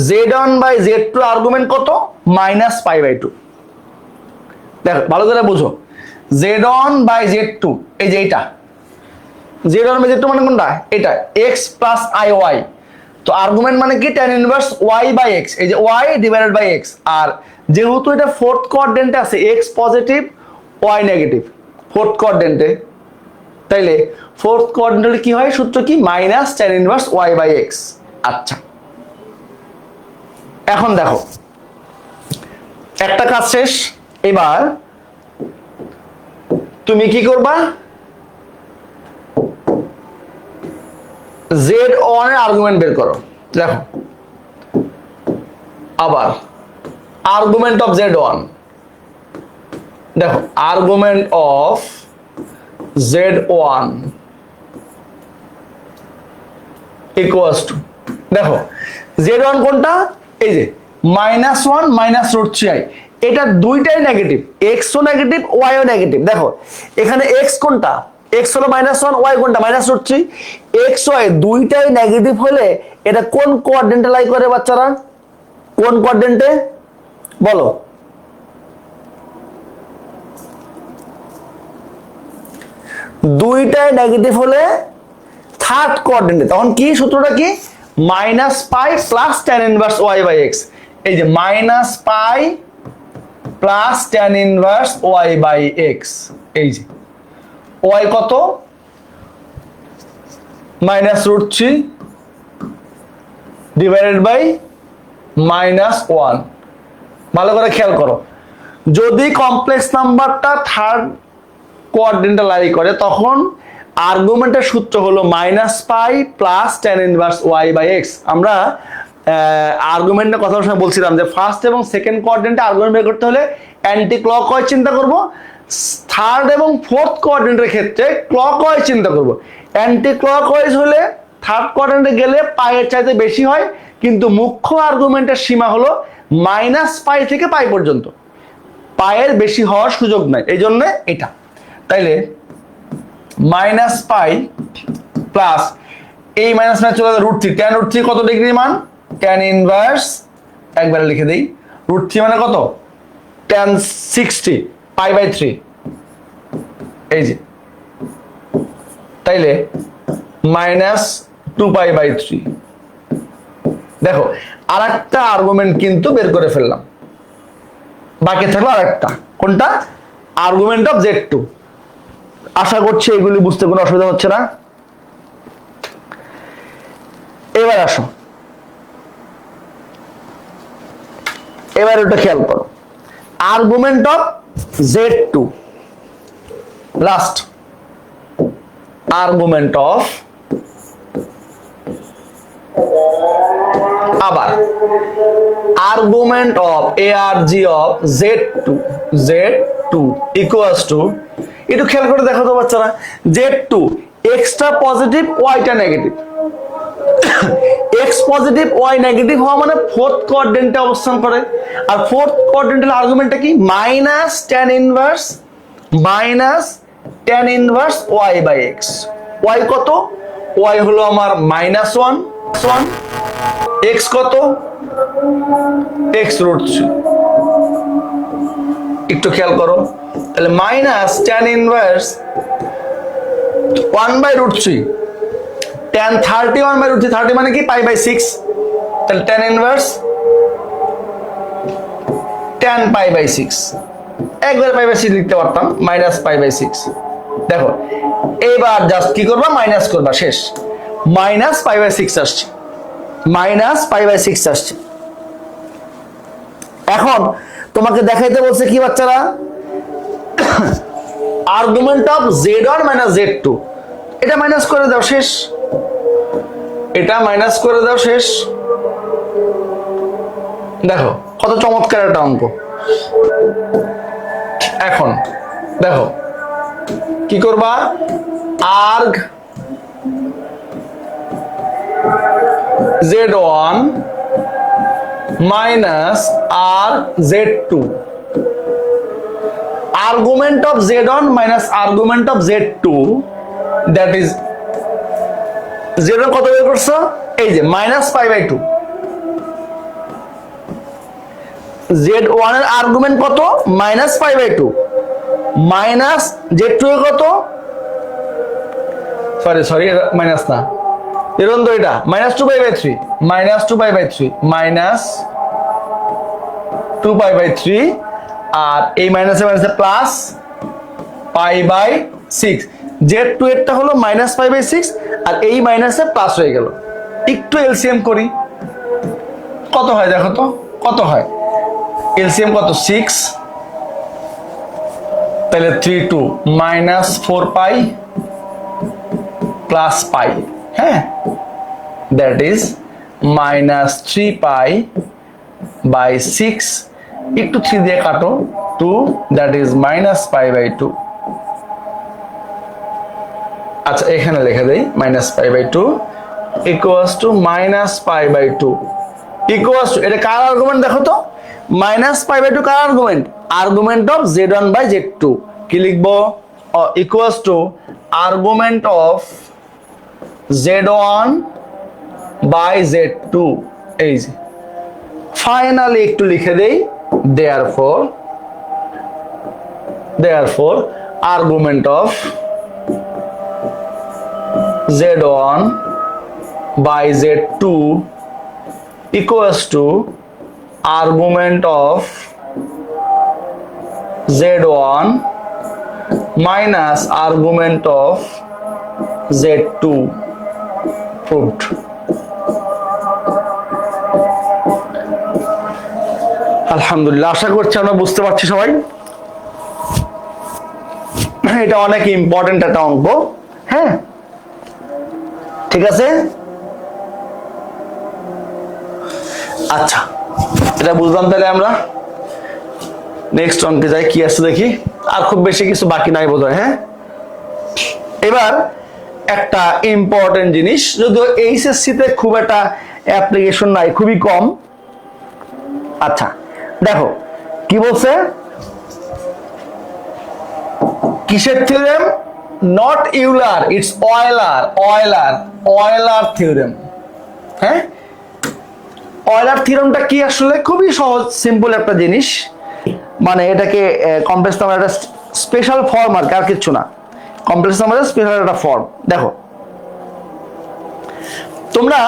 z1 / z2 আর্গুমেন্ট কত? -π/2। দেখো ভালো করে বুঝো, z1 / z2, এই যে এটা z1 / z2 মানে কোনটা? এটা x + iy তো আর্গুমেন্ট মানে কি tan inverse y by x, এই যে y ডিভাইডেড বাই x, আর যেহেতু এটা ফোর্থ কোয়াড্রেন্টে আছে x positive y negative fourth কোয়াড্রেন্টে, তাইলে ফোর্থ কোয়াড্রেন্টে কি হয় সূত্র কি minus tan inverse y by x। আচ্ছা এখন দেখো একটা কাজ শেষ, এবার তুমি কি করবা z1 এর আর্গুমেন্ট বের করো। দেখো আবার আর্গুমেন্ট অফ z1, দেখো argument of z1 equals to, দেখো z1 কোনটা, এই যে -1 -√3i, এটা দুইটাই নেগেটিভ, x ও নেগেটিভ y ও নেগেটিভ। দেখো এখানে x কোনটা, x হলো -1, y কোনটা -√3, x y দুইটাই নেগেটিভ হলে এটা কোন কোয়াড্রেন্টে লাই করে বাচ্চারা, কোন কোয়াড্রেন্টে বলো? দুইটাই নেগেটিভ হলে থার্ড কোয়াড্রেন্টে, তখন কি সূত্রটা কি -π plus tan inverse y by x, এই যে -π plus tan inverse y by x, এই যে y কত -√3 ডিভাইডেড বাই -1। ভালো করে খেয়াল করো, যদি কমপ্লেক্স নাম্বারটা থার্ড কোয়াড্রেন্টে লাই করে তখন আর্গুমেন্টের সূত্র হলো -π plus tan inverse y by x। আমরা আর্গুমেন্টের কথা বলছিলাম যে ফার্স্ট এবং সেকেন্ড কোয়াড্রেন্টে আর্গুমেন্ট বের করতে হলে অ্যান্টি ক্লকওয়াইজ চিন্তা করব, থার্ড এবং ফোর্থ কোয়াড্রেন্টের ক্ষেত্রে ক্লকওয়াইজ চিন্তা করব। অ্যান্টি ক্লকওয়াইজ হলে থার্ড কোয়াড্রেন্টে গেলে পায়ের চাইতে বেশি হয়, কিন্তু মুখ্য আর্গুমেন্টের সীমা হলো -π থেকে π পর্যন্ত, পায়ের বেশি হওয়ার সুযোগ নাই, এই জন্য এটা। তাইলে -π প্লাস এই মাইনাস মাইনাস চলে যাবে √3, tan √3 কত ডিগ্রি মান, tan ইনভার্স একবারে লিখে দেই, √3 মানে কত tan 60 π/3, এই যে তাইলে -2π/3। দেখো আরেকটা আর্গুমেন্ট কিন্তু বের করে ফেললাম, বাকি থাকলো আরেকটা, কোনটা আর্গুমেন্ট অফ z2। আশা করছি এগুলি বুঝতে কোনো অসুবিধা হচ্ছে না। এবার আসো, এবার ওটা খেয়াল করো, argument of z2 last, argument of, আবার argument of arg of z2 equals to, একটু খেয়াল করে দেখো তো বাচ্চারা, z2 এক্সটা পজিটিভ ওয়াইটা negative, x positive y negative হওয়া মানে ফোর্থ কোয়াড্রেন্টে অবস্থান করে, আর ফোর্থ কোয়াড্রেন্টের আর্গুমেন্টটা কি tan inverse y by x। y কত, y হলো আমার -1, x কত x√3, একটু খেয়াল করো, তাহলে tan ইনভার্স 1/√3, tan 31/√3, 30 মানে কি π/6, তাহলে tan ইনভার্স tan π/6, একবারে π/6 লিখতে পারতাম, -π/6। দেখো এবার জাস্ট কি করবা, মাইনাস করবা, শেষ, -π/6 আসছে, -π/6 আসছে। এখন তোমাকে দেখাইতে বলছে কি বাচ্চারা, আর্গুমেন্ট অফ z1 - z2, এটা মাইনাস করে দাও, শেষ, এটা মাইনাস করে দাও, শেষ। দেখো কত চমৎকার একটা অঙ্ক। এখন দেখো কি করবা, আর্গ z1 মাইনাস আর z2, argument of z1 minus argument of z2, that is z1 কত বের করছো, এই যে -π/2, z1 এর আর্গুমেন্ট কত -π/2, মাইনাস z2 এর কত, সরি মাইনাস না, এরকম তো এটা minus 2 pi by 3 minus 2 pi by 3 minus 2 pi by 3 আর এই মাইনাসে মাইনাসে প্লাস পাই বাই 6 z2 এরটা হলো মাইনাস পাই বাই 6 আর এই মাইনাসে প্লাস হয়ে গেল। একটু এলসিএম করি, কত হয় দেখো তো, কত হয় এলসিএম কত 6, তাহলে 3 2 মাইনাস 4 পাই প্লাস পাই, হ্যাঁ that is minus 3 pi by 6, একটু 3 দিয়ে কাটো 2, that is minus pi by 2। আচ্ছা এখানে লিখে দেই minus pi by 2 equals to minus pi by 2 equals to, এটা কার আর্গুমেন্ট দেখো তো, মাইনাস পাই বাই 2 কার argument, argument of z1 by z2। কি লিখবো, equals to argument of z1 by z2। এই যে ফাইনালি একটু লিখে দেই, therefore argument of z1 by z2 equals to argument of z1 minus argument of z2 proved। আলহামদুলিল্লাহ, আশা করছি আমরা বুঝতে পারছি সবাই। এটা অনেক ইম্পর্টেন্ট একটা অঙ্ক, হ্যাঁ ঠিক আছে। আচ্ছা এটা বুঝলাম, তাহলে আমরা নেক্সট অঙ্কে যাই, কি আছে দেখি। আর খুব বেশি কিছু বাকি নাই বোধহয়, হ্যাঁ। এবার একটা ইম্পর্টেন্ট জিনিস, যদিও এইচএসসি তে খুব একটা অ্যাপ্লিকেশন নাই, খুবই কম। আচ্ছা দেখো কি বলছে, কিসের theorem, not Euler, it's Euler theorem. হ্যাঁ অয়েলার থিওরেমটা কি আসলে, খুবই সহজ সিম্পল একটা জিনিস, মানে এটাকে কমপ্লেক্স নাম্বারের একটা স্পেশাল ফর্ম আর কিছু না, কমপ্লেক্স নাম্বারের স্পেশাল একটা ফর্ম। দেখো তোমরা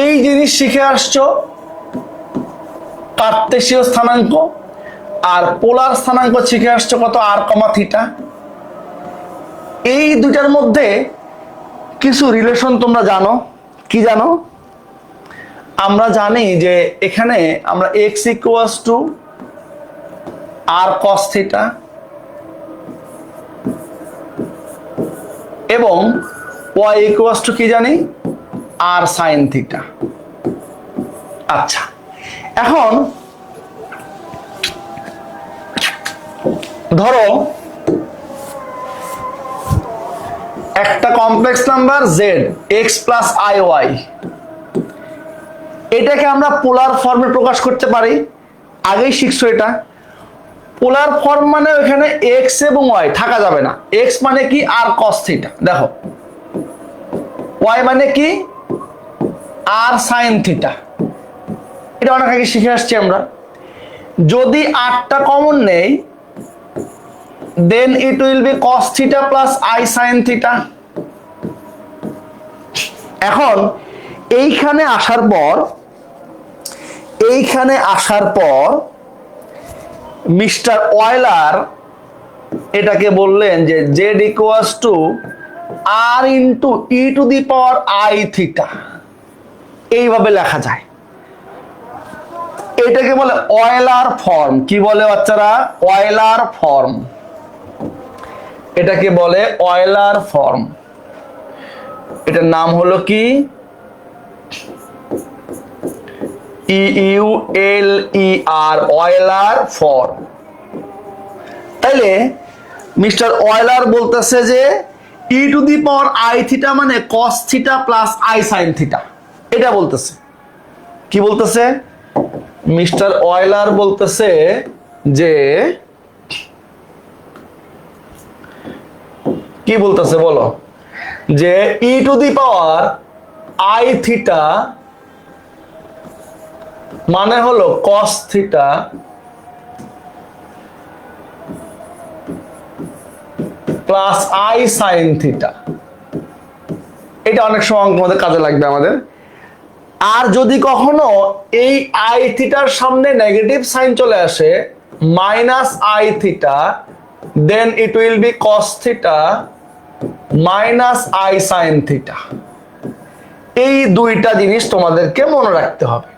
এই জিনিস শিখে আসছো, কার্তেশীয় স্থানাঙ্ক আর পোলার স্থানাঙ্ক শিখে আসছো কত, আর কমা থিটা। এই দুটার মধ্যে কিছু রিলেশন তোমরা জানো, কি জানো, আমরা জানি যে এখানে আমরা x equals to r cos theta এবং y ইকুয়ালস টু কি জানি, আর সাইন থিটা। আচ্ছা এখন ধরো একটা complex number z x plus i y, এটাকে আমরা পোলার ফর্মে প্রকাশ করতে পারি। আগেই শিখছো এটা, পোলার ফর্ম মানে ওখানে x এবং y থাকা যাবে না। x মানে কি, আর cos থিটা, দেখো y মানে কি, আর sin থিটা। এটা অনেক আগে শিখে আসছি আমরা। যদি আরটা কমন নেই, then it will be cos theta plus i sin theta. এখন এইখানে আসার পর মিস্টার অয়েলার এটাকে বললেন যে z equals to r into e to the power i theta, এইভাবে লেখা যায়। এটাকে বলে অয়েলার ফর্ম। কি বলে বাচ্চারা, অয়েলার ফর্ম। এটাকে বলে অয়েলার ফর্ম। এটার নাম হলো কি, EULER, অয়েলার ফর্ম। তাইলে মিস্টার অয়েলার বলতেছে যে e to the power i theta মানে cos theta plus i sine theta, এটা বলতেছে। কি বলতেছে মিস্টার অয়েলার, বলতেছে যে কি বলতেছে বলো, যে e to the power i theta মানে হলো cos theta plus i sine theta. এইটা অনেক সময় অঙ্কের মধ্যে কাজে লাগবে আমাদের। আর যদি কখনো এই আই থিটার সামনে নেগেটিভ সাইন চলে আসে minus i theta, then it will be cos theta minus i sine theta. এই দুইটা জিনিস তোমাদেরকে মনে রাখতে হবে।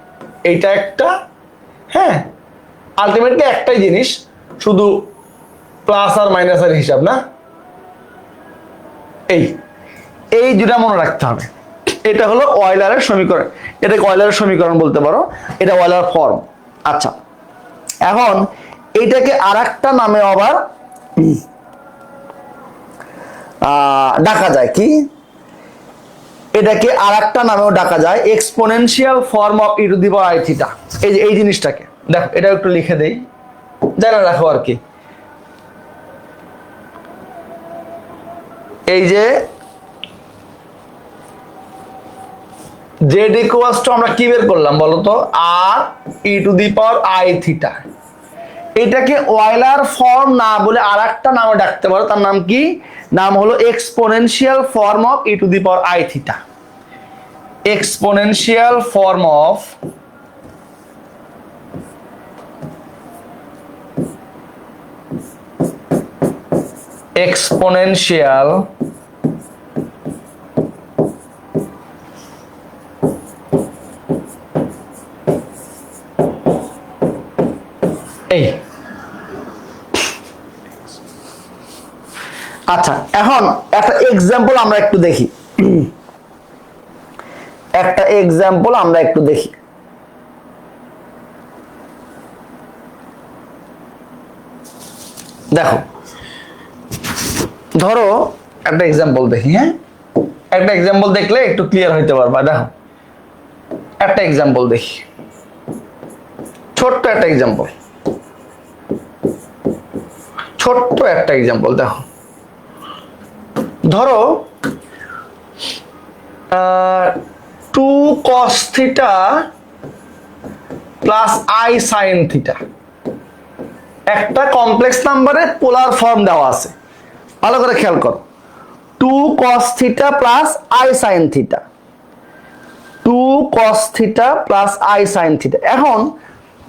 এইটা একটা, হ্যাঁ, আলটিমেটলি একটাই জিনিস, শুধু প্লাস আর মাইনাসের হিসাব না। এই দুটা মনে রাখতে হবে। এটা হলো অয়লারের সমীকরণ, এটাকে অয়লারের সমীকরণ বলতে পারো, এটা অয়লার ফর্ম। আচ্ছা, এখন এইটাকে আরেকটা নামে আবার ডাকা যায় কি, এটাকে আরেকটা নামেও ডাকা যায় exponential form of E to the power i theta. এই যে এই জিনিসটাকে দেখো, এটা একটু লিখে দেই, জানা রাখো আর কি। এই যে জেড ইকুয়ালস টু আমরা কি বের করলাম বলতো, আর e to the power i theta. এটাকে অয়লার ফর্ম না বলে আরেকটা নামে ডাকতে পারো, তার নাম কি, নাম হলো exponential form of E to the power i theta. Exponential form of exponential এই। আচ্ছা, এখন একটা এক্সাম্পল আমরা একটু দেখি, একটা এক্সাম্পল আমরা একটু দেখি। দেখো, ধরো একটা এক্সাম্পল দেখি, হ্যাঁ, একটা এক্সাম্পল দেখলে একটু ক্লিয়ার হইতে পারবা। দেখো একটা এক্সাম্পল দেখি, ছোট্ট একটা এক্সাম্পল, ছোট্ট একটা এক্সাম্পল। দেখো, ধরো 2 cos theta plus i sine theta, একটা কমপ্লেক্স নাম্বারে পোলার ফর্ম দেওয়া আছে, ভালো করে খেয়াল করো। 2 cos theta plus i sine theta, 2 cos theta plus i sine theta. এখন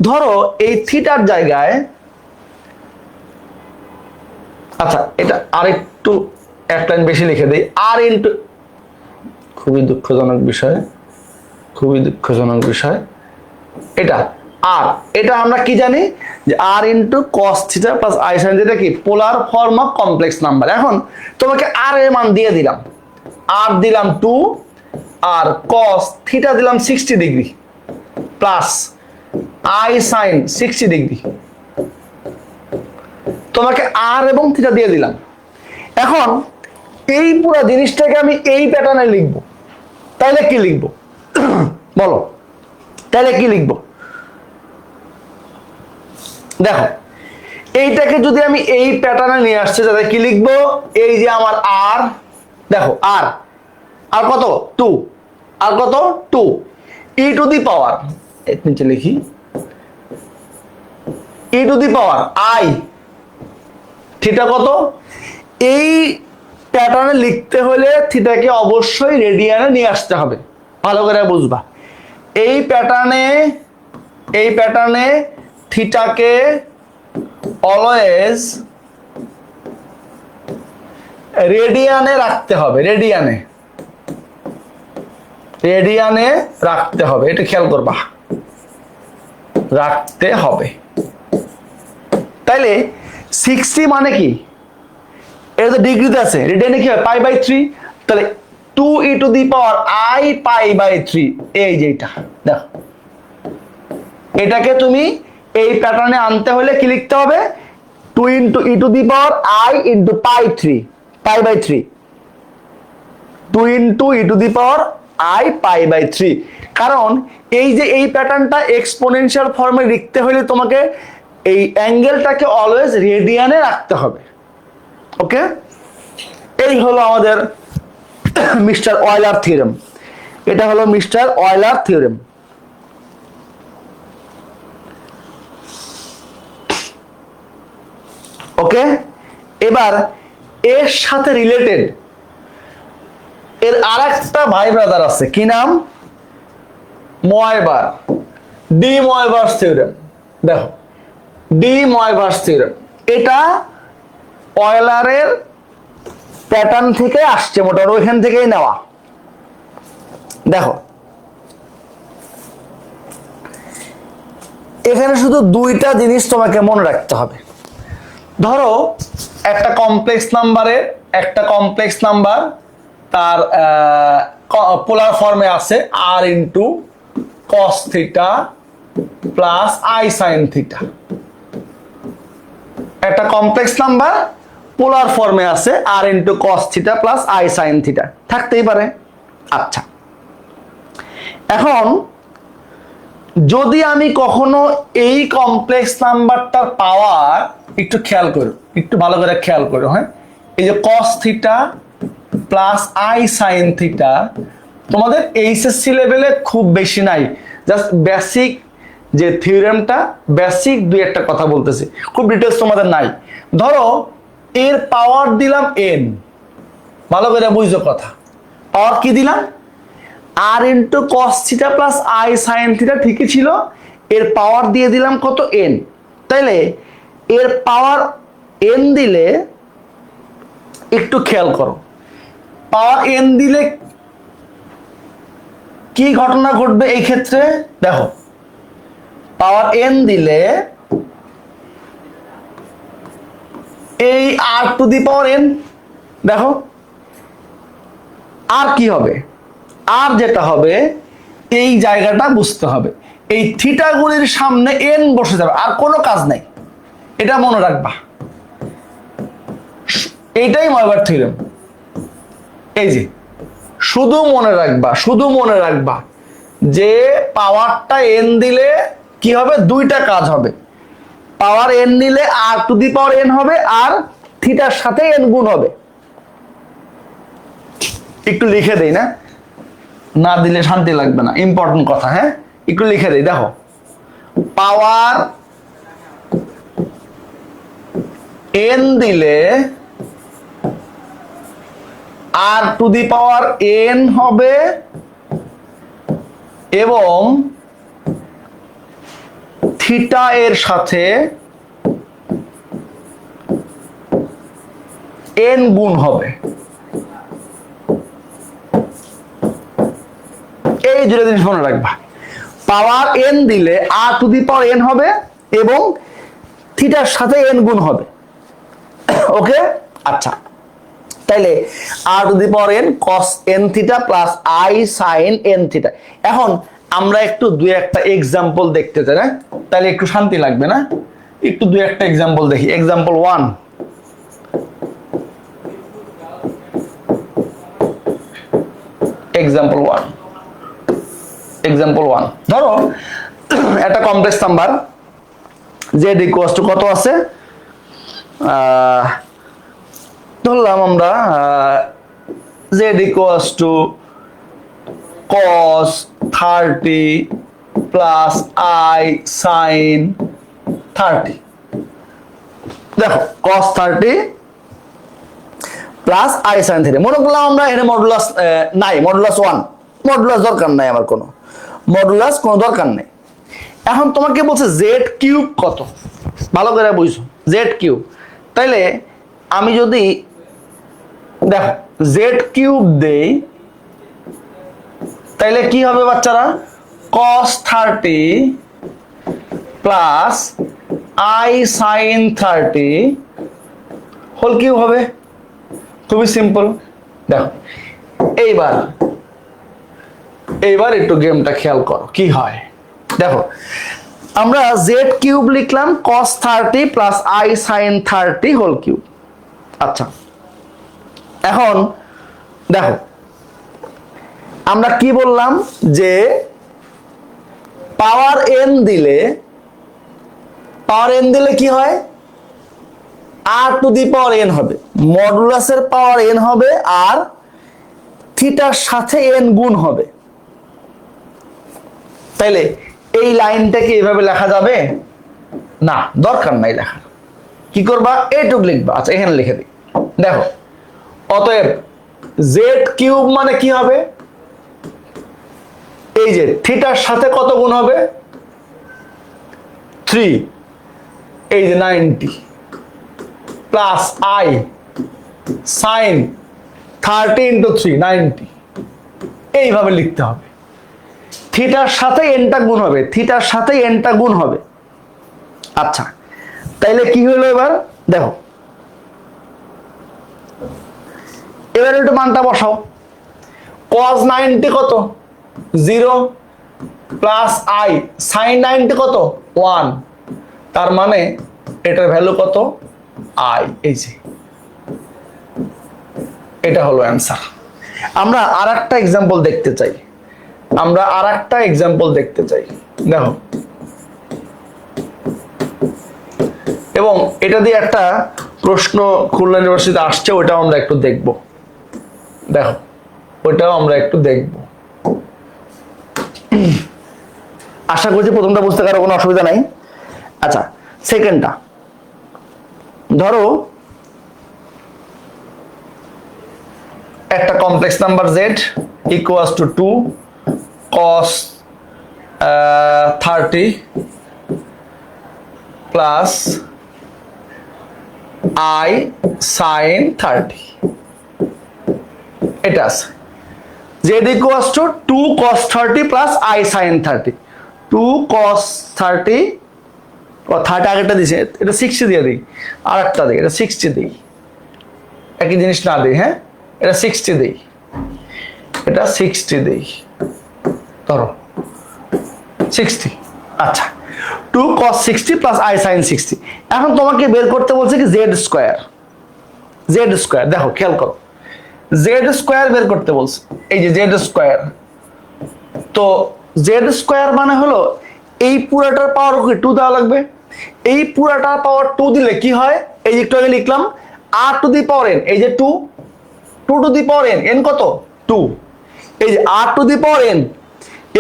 ধরো এই থিটার জায়গায়, আচ্ছা এটা আরেকটু এক লাইন বেশি লিখে দেই, আর ইন্টু, খুবই দুঃখজনক বিষয়, খুবই দুঃখজনক বিষয় এটা। আর এটা আমরা কি জানি যে r into cos theta plus i sine theta কি, polar form of complex number. এখন তোমাকে আর এর মান দিয়ে দিলাম, আর দিলাম 2, আর কস থিটা দিলাম 60 degree plus i sign 60 degree, তোমাকে আর এবং থিটা দিয়ে দিলাম। এখন এই পুরো জিনিসটাকে আমি এই প্যাটার্নে লিখব, তাহলে কি লিখব বলো, তাহলে কি লিখব? দেখো, এইটাকে যদি আমি এই প্যাটার্নে নিয়ে আসছি, তাহলে কি লিখবো, এই যে আমার আর, দেখো আর, আর কত 2, আর কত 2 ই টু দি পাওয়ার, নিচে লিখি e to the power i theta কত। এই প্যাটার্নে লিখতে হলে থিটাকে অবশ্যই রেডিয়ানে নিয়ে আসতে হবে, ভালো করে বুঝবা। এই প্যাটার্নে থিটাকে অলওয়েজ রেডিয়ানে রাখতে হবে, রেডিয়ানে রাখতে হবে, এটা খেয়াল করবা, রাখতে হবে। তাইলে 60 মানে কি, এটা তো ডিগ্রিতে আছে, রেডিয়ানে কি হয় π/3, তাহলে 2 ই টু দি পাওয়ার আই π/3, এই যে এটা দেখো, এটাকে তুমি এই প্যাটার্নে আনতে হলে কি লিখতে হবে, 2 into e to the power i into π/3, 2 into e to the power i π/3। কারণ এই যে এই প্যাটার্নটা এক্সপোনেনশিয়াল ফর্মে লিখতে হলে তোমাকে এই অ্যাঙ্গেলটাকে অলওয়েজ রেডিয়ানে রাখতে হবে। ওকে, এই হলো আমাদের মিস্টার অয়লার থিওরেম, এটা হলো মিস্টার অয়লার থিওরেম। ওকে, এবার এর সাথে রিলেটেড এর আরেকটা ভাই ব্রাদার আছে, কি নাম? ময়বার, ডি ময়বার্স থিওরেম। দেখো ডি ময়বার্স থিওরেম, এটা অয়েলারের প্যাটার্ন থেকে আসছে, মোটামুটি ওইখান থেকেই নেওয়া। দেখো এখানে শুধু দুইটা জিনিস তোমাকে মনে রাখতে হবে। ধরো একটা কমপ্লেক্স নাম্বার তার পোলার ফর্মে আছে r into cos theta plus i sine theta. একটা কমপ্লেক্স নাম্বার পোলার ফর্মে আছে r into cos theta plus i sine theta, থাকতেই পারে। আচ্ছা, এখন যদি আমি কখনো এই কমপ্লেক্স নাম্বারটার পাওয়ার একটু খেয়াল করো, একটু ভালো করে খেয়াল করো, হ্যাঁ, এই যে কস theta plus i sine theta তোমাদের এইচএসসি লেভেলে খুব বেশি নাই, জাস্ট বেসিক যে থিওরেমটা, বেসিক দুই একটা কথা বলতেছি, খুব ডিটেলস তোমাদের নাই। ধরো এর পাওয়ার দিলাম এন, ভালো করে বুঝো কথা, পাওয়ার কি দিলাম? R into cos theta plus i sine theta, ঠিকই ছিল, এর পাওয়ার দিয়ে দিলাম কত? এন। তাইলে এর পাওয়ার এন দিলে একটু খেয়াল করো, পাওয়ার এন দিলে কি ঘটনা ঘটবে এই ক্ষেত্রে? দেখো পাওয়ার এন দিলে এই আর টু দি পাওয়ার এন, দেখো আর কি হবে? আর যেটা হবে এই জায়গাটা বুঝতে হবে, এই থিটাগুলির সামনে এন বসে যাবে, আর কোনো কাজ নাই, এটা মনে রাখবা। এইটাই ময়বার থিওরেম। এই যে শুধু মনে রাখবা যে পাওয়ারটা এন দিলে কি হবে? দুইটা কাজ হবে। পাওয়ার এন নিলে আর টু দি পাওয়ার এন হবে, আর থিটার সাথে এন গুণ হবে। একটু লিখে দেই, না দিলে শান্তি লাগবে না, ইম্পর্টেন্ট কথা, হ্যাঁ, একটু লিখে দেই। দেখো পাওয়ার এন দিলে আর টু দি পাওয়ার এন হবে এবং থিটা এর সাথে এন গুণ হবে। এই দুটো জিনিস মনে রাখবা, পাওয়ার এন দিলে আর টু দি পাওয়ার এন হবে এবং থিটার সাথে এন গুণ হবে। ওকে, আচ্ছা, তাইলে r to the power n cos n theta plus i sine n theta. এখন আমরা একটু দুই একটা এক্সাম্পল দেখতে চাই, না তাহলে একটু শান্তি লাগবে না? একটু দুই একটা এক্সাম্পল দেখি। এক্সাম্পল 1, এক্সাম্পল 1 ধরো একটা complex number Z equals to কত আছে, ধরলাম আমরা Z equals to cos 30 plus i sine 30। দেখো cos 30 প্লাস আই সাইন 30, মনে করলাম আমরা এখানে মডুলাস নাই, মডুলাস 1, মডুলাস দরকার নাই, আমার কোনো মডুলাস কোনো দরকার নেই। এখন তোমাকে বলছে জেড কিউব কত, ভালো করে বুঝছো, জেড কিউব। তাইলে আমি যদি দেখো জেড কিউব দেই তাইলে কি হবে বাচ্চারা? cos 30 plus i sine 30 whole cube হবে। খুবই সিম্পল। দেখো এইবার একটু গেমটা খেয়াল করো কি হয়। দেখো আমরা জেড কিউব লিখলাম cos 30 plus i sine 30 whole cube. আচ্ছা, এখন দেখো আমরা কি বললাম যে পাওয়ার এন দিলে কি হয়? আর টু দি পাওয়ার এন হবে, মডুলাসের পাওয়ার এন হবে আর থিটার সাথে এন গুণ হবে। তাইলে এই লাইনটাকে এইভাবে লেখা যাবে না, দরকার নাই লেখার। কি করবা? এইটুক লিখবা। আচ্ছা এখানে লিখে দিই। দেখো অতএব জেড কিউব মানে কি হবে, এই যে থিটার সাথে কত গুণ হবে 3, এই যে 90 প্লাস আই সাইন 30 ইন্টু 3 90, এইভাবে লিখতে হবে। থিটার সাথে এনটা গুণ হবে, থিটার সাথে এনটা গুণ হবে। আচ্ছা তাইলে কি হলো এবার দেখো, এবার একটু মানটা বসাও। cos 90 কত 0 প্লাস আই সাইন 90 কত 1, তার মানে এটার ভ্যালু কত আই, এই যে এটা হলো অ্যান্সার। আমরা আরেকটা এক্সাম্পল দেখতে চাই, আমরা আরেকটা এক্সাম্পল দেখতে চাই, দেখো। এবং এটা দিয়ে একটা প্রশ্ন খুলনা ইউনিভার্সিটিতে আসছে, ওটাও আমরা একটু দেখব, দেখো ওটাও আমরা একটু দেখব। আশা করছি প্রথমটা বুঝতে কারো কোনো অসুবিধা নাই। আচ্ছা সেকেন্ডটা ধরো একটা complex number z equals to 2 cos 30 plus i sin 30, এটা আছে z equals to 2 cos 30 plus i sin 30, 2 cos 30 ও 30 আগেরটা দিছে, এটা 60 দিয়ে দিই, আর একটা দিই, এটা 60 দিই, একই জিনিস না দিই, হ্যাঁ এটা 60 দিই, এটা 60 দিই, ধরো 60। আচ্ছা 2 cos 60 প্লাস i sin 60, এখন তোমাকে বের করতে বলছে কি জেড স্কোয়ার, জেড স্কোয়ার, দেখো খেয়াল করো জেড স্কোয়ার বের করতে বলছে, এই যে জেড স্কোয়ার। তো জেড স্কোয়ার মানে হলো এই পুরাটার পাওয়ার 2 দেওয়া লাগবে, এই পুরাটার পাওয়ার 2 দিলে কি হয়, এই যে একটু আগে লিখলাম r to the power n, এই যে 2 to the power n, n কত 2, এই যে r to the power n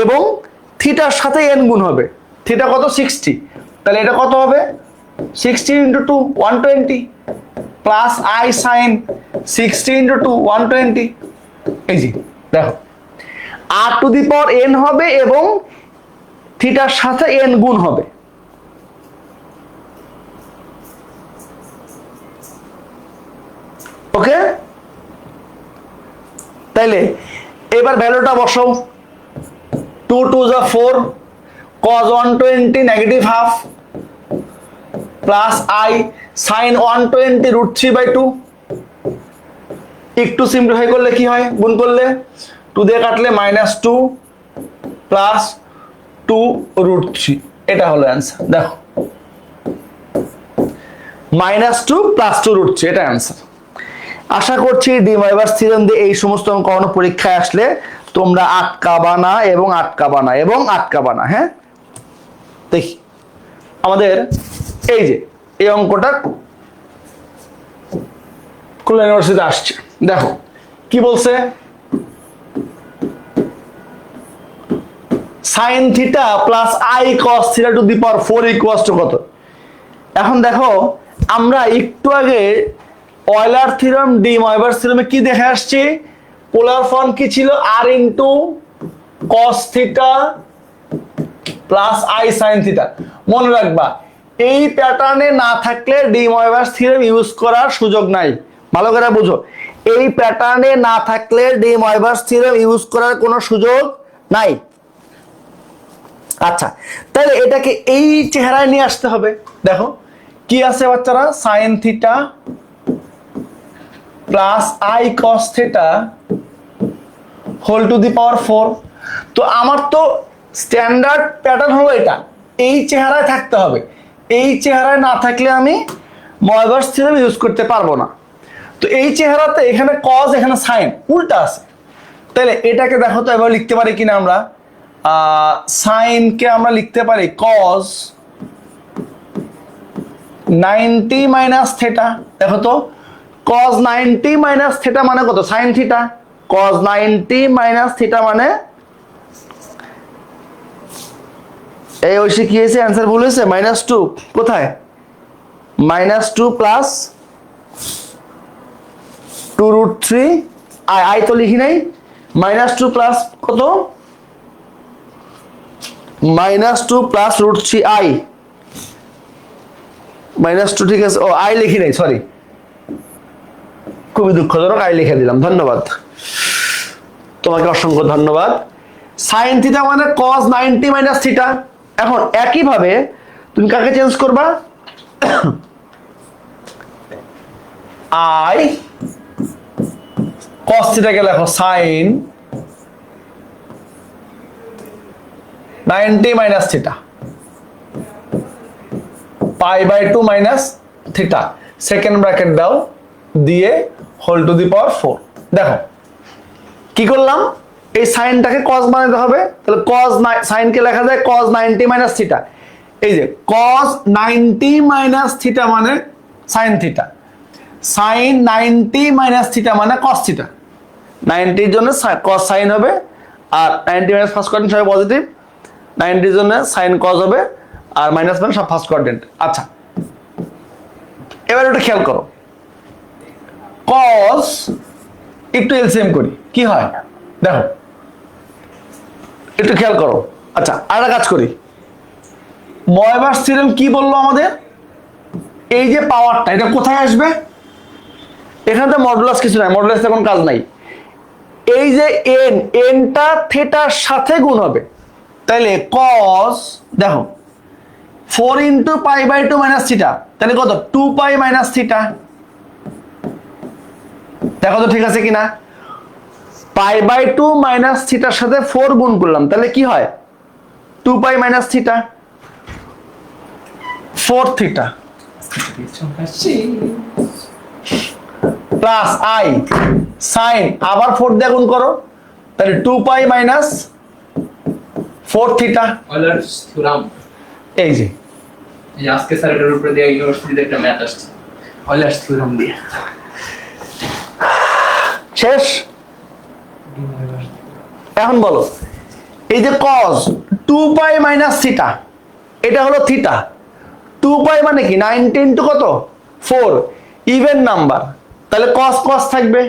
এবং থিটার সাথে n গুণ হবে, থিটা কত 60, তাহলে এটা কত হবে 60 into 2 120 plus i sine 60 into 2 120, এই যে দেখো r to the power n হবে এবং থিটার সাথে n গুণ হবে। ওকে, তাইলে এবার ভ্যালুটা বসাও, 2 2 যা 4 cos 120 negative half plus i sin 120 root 3/2, একটু সিম্পলিফাই করলে কি হয়, গুণ করলে 2 দিয়ে কাটলে -2 প্লাস 2 রুট 3, এটা হলো অ্যান্সার। দেখো -2 প্লাস 2 রুট 3, এটা অ্যান্সার। আশা করছি ডি ময়ভার্স থিওরেম দিয়ে এই সমস্ত অঙ্ক পরীক্ষায় আসলে তোমরা আটকাবা না এবং আটকাবা না এবং আটকাবা না। হ্যাঁ দেখি আমাদের এই যে এই অঙ্কটা খুলনা ইউনিভার্সিটিতে আসছে, দেখো কি বলছে, sign theta plus i cos theta two the power 4 equals to কত। এখন দেখো আমরা একটু আগে অয়লার থিওরেম ডি ময়ভার্স থিওরেমে কি দেখে আসছি, পোলার ফর্ম কি ছিল r into cos theta plus i sin theta. মনে রাখবা এই প্যাটার্নে না থাকলে ডি ময়ভার্স থিওরেম ইউজ করার সুযোগ নাই, ভালো করে বুঝো, এই প্যাটার্নে না থাকলে ডি ময়ভার্স থিওরেম ইউজ করার কোনো সুযোগ নাই। আচ্ছা তাহলে এটাকে এই চেহারায় নিয়ে আসতে হবে, দেখো কি আছে বাচ্চারা, sine theta plus i cos theta whole to the power 4। তো আমার তো স্ট্যান্ডার্ড প্যাটার্ন হলো এটা, এই চেহারায় থাকতে হবে, এই চেহারায় না থাকলে আমি ময়ভার্স থিওরেম ইউজ করতে পারবো না। তো এই চেহারাতে এখানে কজ এখানে সাইন উল্টা আছে, তাহলে এটাকে দেখো তো এবার লিখতে পারি কিনা আমরা, সাইনকে আমরা লিখতে পারি কজ 90 মাইনাস থিটা, দেখো তো cos 90 মাইনাস থিটা মানে কত, sine theta, cos 90 minus theta মানে এই ঐশী কি হয়েছে, অ্যান্সার ভুল হয়েছে, -2 কোথায়, -2 প্লাস 2 রুট 3 আই তো লিখি নাই, -2 প্লাস কত, -2 প্লাস √3i, -2, ঠিক আছে। ও আই লিখি নাই, সরি, খুবই দুঃখজনক, আই লিখে দিলাম, ধন্যবাদ তোমাকে, অসংখ্য ধন্যবাদ। সাইন থিটা মানে cos 90 মাইনাস থিটা। এখন একইভাবে তুমি কাকে চেঞ্জ করবা, আই cos থিটাকে লেখো sine 90 minus theta, π/2 minus theta, second bracket দাও, দিয়ে হোল টু দি পাওয়ার 4। দেখো কি করলাম, এই সাইনটাকে cos বানাতে হবে, তাহলে cos সাইনকে লেখা যায় cos 90 মাইনাস থিটা। এই যে cos 90 মাইনাস থিটা মানে sine theta, sine 90 minus theta মানে cos থিটা। 90 এর জন্য cos সাইন হবে, আর 90 মাইনাস ফার্স্ট কোয়াড্রেন্ট সবাই পজিটিভ, 90 এর জন্য সাইন cos হবে, আর মাইনাস মানে সব ফার্স্ট কোয়াড্রেন্ট। আচ্ছা, এবার একটু খেয়াল করো, cos একটু এলসিএম করি, কি হয় দেখো, একটু খেয়াল করো। আচ্ছা, আর কাজ করি, ময়বার্স থিওরেম কি বললো আমাদের, এই যে পাওয়ারটা এটা কোথায় আসবে, এখানে তো মডুলাস কিছু নাই, মডুলাস এখন কাজ নাই, এই যে এনটা থিটার সাথে গুণ হবে, তাইলে cos দেখো 4 × π/2 মাইনাস থিটা, তাহলে কত 2π মাইনাস থিটা, দেখো তো ঠিক আছে কিনা, π/2 মাইনাস থিটার সাথে 4 গুণ করলাম, তাহলে কি হয় 2π minus theta, 4 theta plus i sine, আবার 4 দিয়ে গুণ করো, তাহলে 2π মাইনাস 4 থিটা। অয়লার্স থিওরাম, এই যে আজকে স্যারের উপরে দিয়ে ইউনিভার্সিটিতে একটা ম্যাথ আসছে অয়লার্স থিওরাম দিয়ে, শেষ। এখন বলো, এই যে cos 2π মাইনাস থিটা, এটা হলো থিটা, 2π মানে কি 90 × কত 4, ইভেন নাম্বার, তাহলে cos cos থাকবে,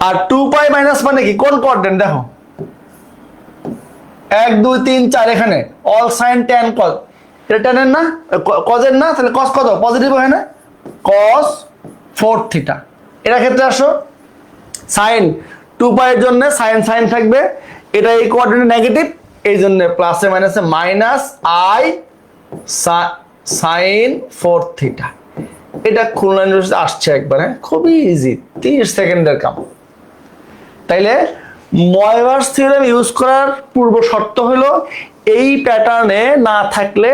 আর 2π মাইনাস মানে কি কোন কোয়াড্রেন্ট দেখো, 1 2 3 4, এখানে অল সাইন tan cos, এটা tan এর না cos এর না, তাহলে cos কত পজিটিভ হয় না, cos 4 থিটা। এটা ক্ষেত্রে আসো, সাইন 2π এর জন্য সাইন সাইন থাকবে, এটা এই কোয়াড্রেন্টে নেগেটিভ, এই জন্য প্লাসে মাইনাসে মাইনাস আই সাইন 4 থিটা। এটা খুলনা ইউনিভার্সিটি আসছে একবারে, খুবই ইজি, 30 সেকেন্ডের কাম। তাইলে ময়বার্স থিওরেম ইউজ করার পূর্ব শর্ত হলো এই প্যাটার্নে না থাকলে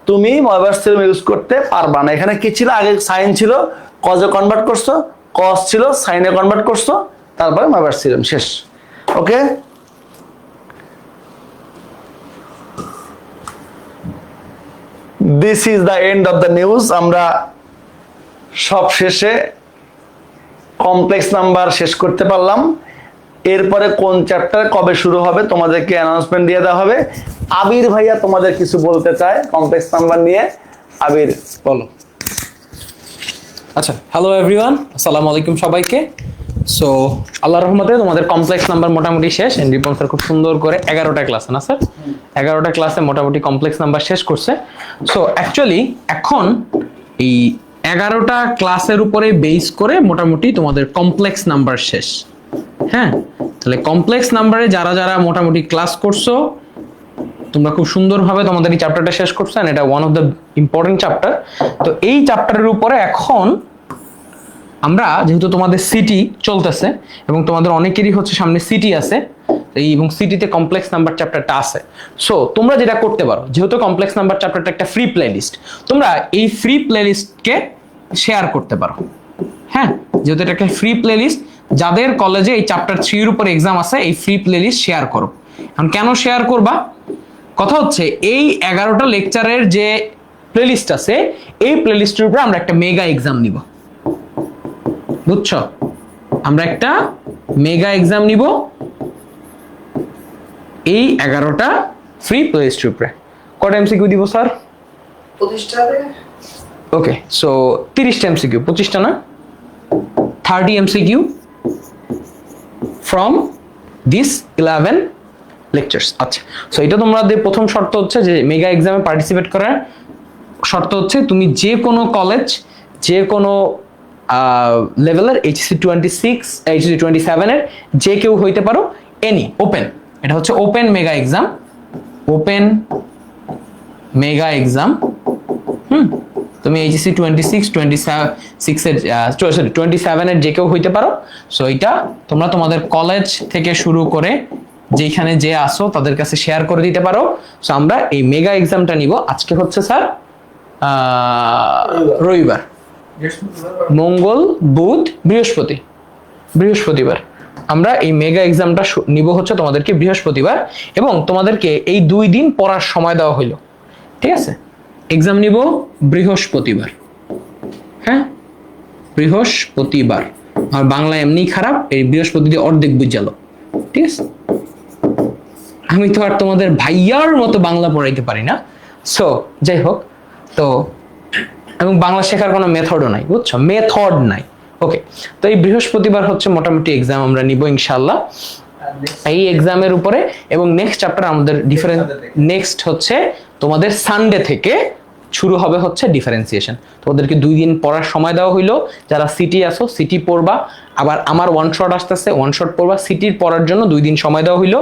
তুমি ময়বার্স থিওরেম ইউজ করতে পারবা না। এখানে কি ছিল, আগে সাইন ছিল, কজে কনভার্ট করছো, কস ছিল, সাইনে কনভার্ট করছো, তারপরে ময়বার্স থিওরেম শেষ। Okay, this is the end of the news. আমরা সব শেষে কমপ্লেক্স নাম্বার শেষ করতে পারলাম। এরপরে কোন চ্যাপ্টার কবে শুরু হবে তোমাদেরকে অ্যানাউন্সমেন্ট দিয়ে দেওয়া হবে। আবির ভাইয়া তোমাদের কিছু বলতে চায় কমপ্লেক্স নাম্বার নিয়ে। আবির বলো। আচ্ছা, হ্যালো এভরিওয়ান, আসসালামু আলাইকুম সবাইকে। সো আল্লাহর রহমতে তোমাদের কমপ্লেক্স নাম্বার মোটামুটি শেষ। রিপন স্যার খুব সুন্দর করে 11টা ক্লাসে না স্যার, 11টা ক্লাসে মোটামুটি কমপ্লেক্স নাম্বার শেষ করছে। সো অ্যাকচুয়ালি এখন এই 11টা ক্লাসের উপরে বেস করে মোটামুটি তোমাদের কমপ্লেক্স নাম্বার শেষ। হ্যাঁ, তাহলে কমপ্লেক্স নাম্বারে যারা যারা মোটামুটি ক্লাস করছো তোমরা খুব সুন্দরভাবে তোমাদের এই চ্যাপ্টারটা শেষ করছো, এটা one of the important chapter. তো এই চ্যাপ্টারের উপরে এখন আমরা যেহেতু তোমাদের সিটি চলতেছে এবং তোমাদের অনেকেরই হচ্ছে সামনে সিটি আছে, এবং সিটিতে কমপ্লেক্স নাম্বার চ্যাপ্টারটা আছে। সো তোমরা যেটা করতে পারো, যেহেতু কমপ্লেক্স নাম্বার চ্যাপ্টারটা একটা ফ্রি প্লেলিস্ট, তোমরা এই ফ্রি প্লেলিস্টকে শেয়ার করতে পারো। হ্যাঁ, যেহেতু এটা একটা ফ্রি প্লেলিস্ট, যাদের কলেজে এই চ্যাপ্টার 3 এর উপর এক্সাম আছে এই ফ্রি প্লেলিস্ট শেয়ার করো। এখন কেন শেয়ার করবা, কথা হচ্ছে এই 11টা লেকচারের যে প্লেলিস্ট আছে এই প্লেলিস্টের উপর আমরা একটা মেগা এক্সাম নিব, বুঝছো? আমরা একটা মেগা এক্সাম নিব এই 11টা ফ্রি প্লেলিস্টের উপরে। কটা এমসিকিউ দিব স্যার? 25টা। ওকে, সো 30টা এমসিকিউ, 25টা না, 30 এমসিকিউ ফ্রম দিস 11 লেকচার্স। আচ্ছা, সো এটা তোমাদের প্রথম শর্ত হচ্ছে যে মেগা এক্সামে পার্টিসিপেট করার শর্ত হচ্ছে তুমি যে কোনো কলেজ, যে কোনো লেভেলের এইচএসসি 26, এইচএসসি 27 এর যে কেউ হইতে পারো, এনি ওপেন। এটা হচ্ছে open mega exam, open mega exam. তুমি এইচএসসি 26, 26 এর সরি 27 এর যে কেউ হইতে পারো। সো এটা তোমরা তোমাদের কলেজ থেকে শুরু করে যেখানে যে আসো তাদের কাছে শেয়ার করে দিতে পারো। সো আমরা এই মেগা এক্সামটা নিব। আজকে হচ্ছে স্যার রবিবার, মঙ্গল, বুধ, বৃহস্পতিবার আমরা এই মেগা এক্সামটা নিব হচ্ছে তোমাদেরকে বৃহস্পতিবার, এবং তোমাদেরকে এই 2 দিন পড়ার সময় দেওয়া হইলো। ঠিক আছে, এক্সাম নিব বৃহস্পতিবার। হ্যাঁ, বৃহস্পতিবার। আর বাংলা এমনি খারাপ, এই বৃহস্পতি দিয়ে অর্ধেক বুঝালো। ঠিক আছে, আমি তো আর তোমাদের ভাইয়ার মতো বাংলা পড়াইতে পারি না। সো যাই হোক, তো এবং বাংলা শেখার কোনো মেথডও নাই, বুঝছো, মেথড নাই। ওকে, তো এই বৃহস্পতিবার হচ্ছে মোটামুটি এক্সাম আমরা নিব ইনশাল্লাহ এই এক্সামের উপরে। এবং নেক্সট চ্যাপ্টার আমাদের নেক্সট হচ্ছে তোমাদের সানডে থেকে শুরু হবে হচ্ছে ডিফারেন্সিয়েশন। তোমাদেরকে 2 দিন পড়ার সময় দেওয়া হইলো। যারা সিটি আসো সিটি পড়বা, আবার আমার ওয়ান শট আসতেছে, ওয়ান শট পড়বা। সিটির পড়ার জন্য 2 দিন সময় দেওয়া হইলো,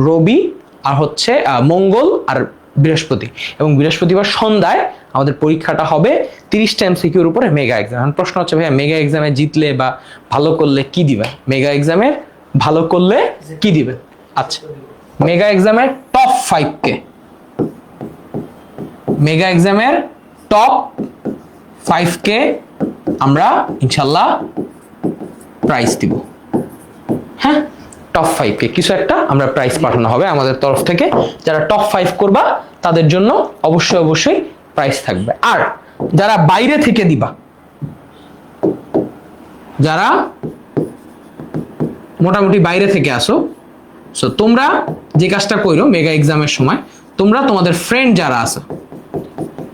রবি আর হচ্ছে মঙ্গল আর বৃহস্পতি। এবং বৃহস্পতিবার সন্ধ্যায় আমাদের পরীক্ষাটা হবে 30টা এমসিকিউর উপরে মেগা এক্সাম। প্রশ্ন হচ্ছে ভাইয়া মেগা এক্সামে জিতলে বা ভালো করলে কি দিবে? মেগা এক্সামে ভালো করলে কি দিবে? আচ্ছা, মেগা এক্সামের টপ 5কে, মেগা এক্সামের টপ 5কে আমরা ইনশাল্লাহ প্রাইজ দিব। হ্যাঁ, টপ 5কে কিছু একটা আমরা প্রাইজ পাঠানো হবে আমাদের তরফ থেকে। যারা টপ 5 করবা তাদের জন্য অবশ্যই প্রাইজ থাকবে। আর যারা বাইরে থেকে দিবা, যারা মোটামুটি বাইরে থেকে আসো, সো তোমরা যে কাজটা করো মেগা এক্সামের সময়, তোমরা তোমাদের ফ্রেন্ড যারা আছে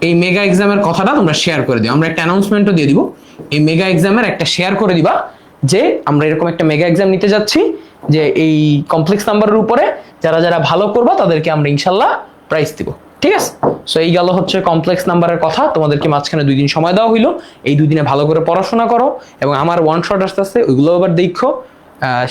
এই মেগা এক্সামের কথাটা তোমরা শেয়ার করে দিও। আমরা একটা অ্যানাউন্সমেন্টও দিয়ে দিব, এই মেগা এক্সামের একটা শেয়ার করে দিবা যে আমরা এরকম একটা মেগা এক্সাম নিতে যাচ্ছি, যে এই কমপ্লেক্স নাম্বারের উপরে যারা যারা ভালো করবা তাদেরকে আমরা ইনশাল্লাহ প্রাইজ দিব। ঠিক আছে, সো এই গেল হচ্ছে কমপ্লেক্স নাম্বারের কথা। তোমাদেরকে মাঝখানে 2 দিন সময় দেওয়া হইলো, এই 2 দিনে ভালো করে পড়াশোনা করো। এবং আমার ওয়ান শট আসতে ওইগুলো আবার দেখো,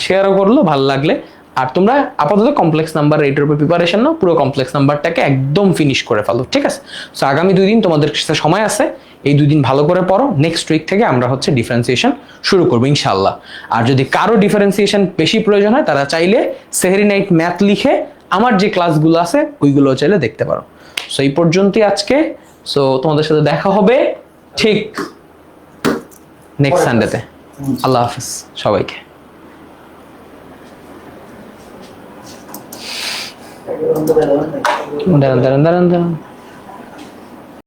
শেয়ারও করলো ভালো লাগলে। আর তোমরা আপাতত কমপ্লেক্স নাম্বার এইটার উপর প্রিপারেশন নাও, পুরো কমপ্লেক্স নাম্বারটাকে একদম ফিনিশ করে ফেলো। ঠিক আছে, সো আগামী 2 দিন তোমাদের কাছে সময় আছে, এই 2 দিন ভালো করে পড়ো। নেক্সট উইক থেকে আমরা হচ্ছে ডিফারেন্সিয়েশন শুরু করবো ইনশাল্লাহ। আর যদি কারো ডিফারেন্সিয়েশন বেশি প্রয়োজন হয়, তারা চাইলে সেহরি নাইট ম্যাথ লিখে আমার যে ক্লাসগুলো আছে ওইগুলো চাইলে দেখতে পারো। সো এই পর্যন্তই আজকে। সো তোমাদের সাথে দেখা হবে ঠিক নেক্সট সানডেতে। আল্লাহ হাফিজ সবাইকে। দাঁড়ান।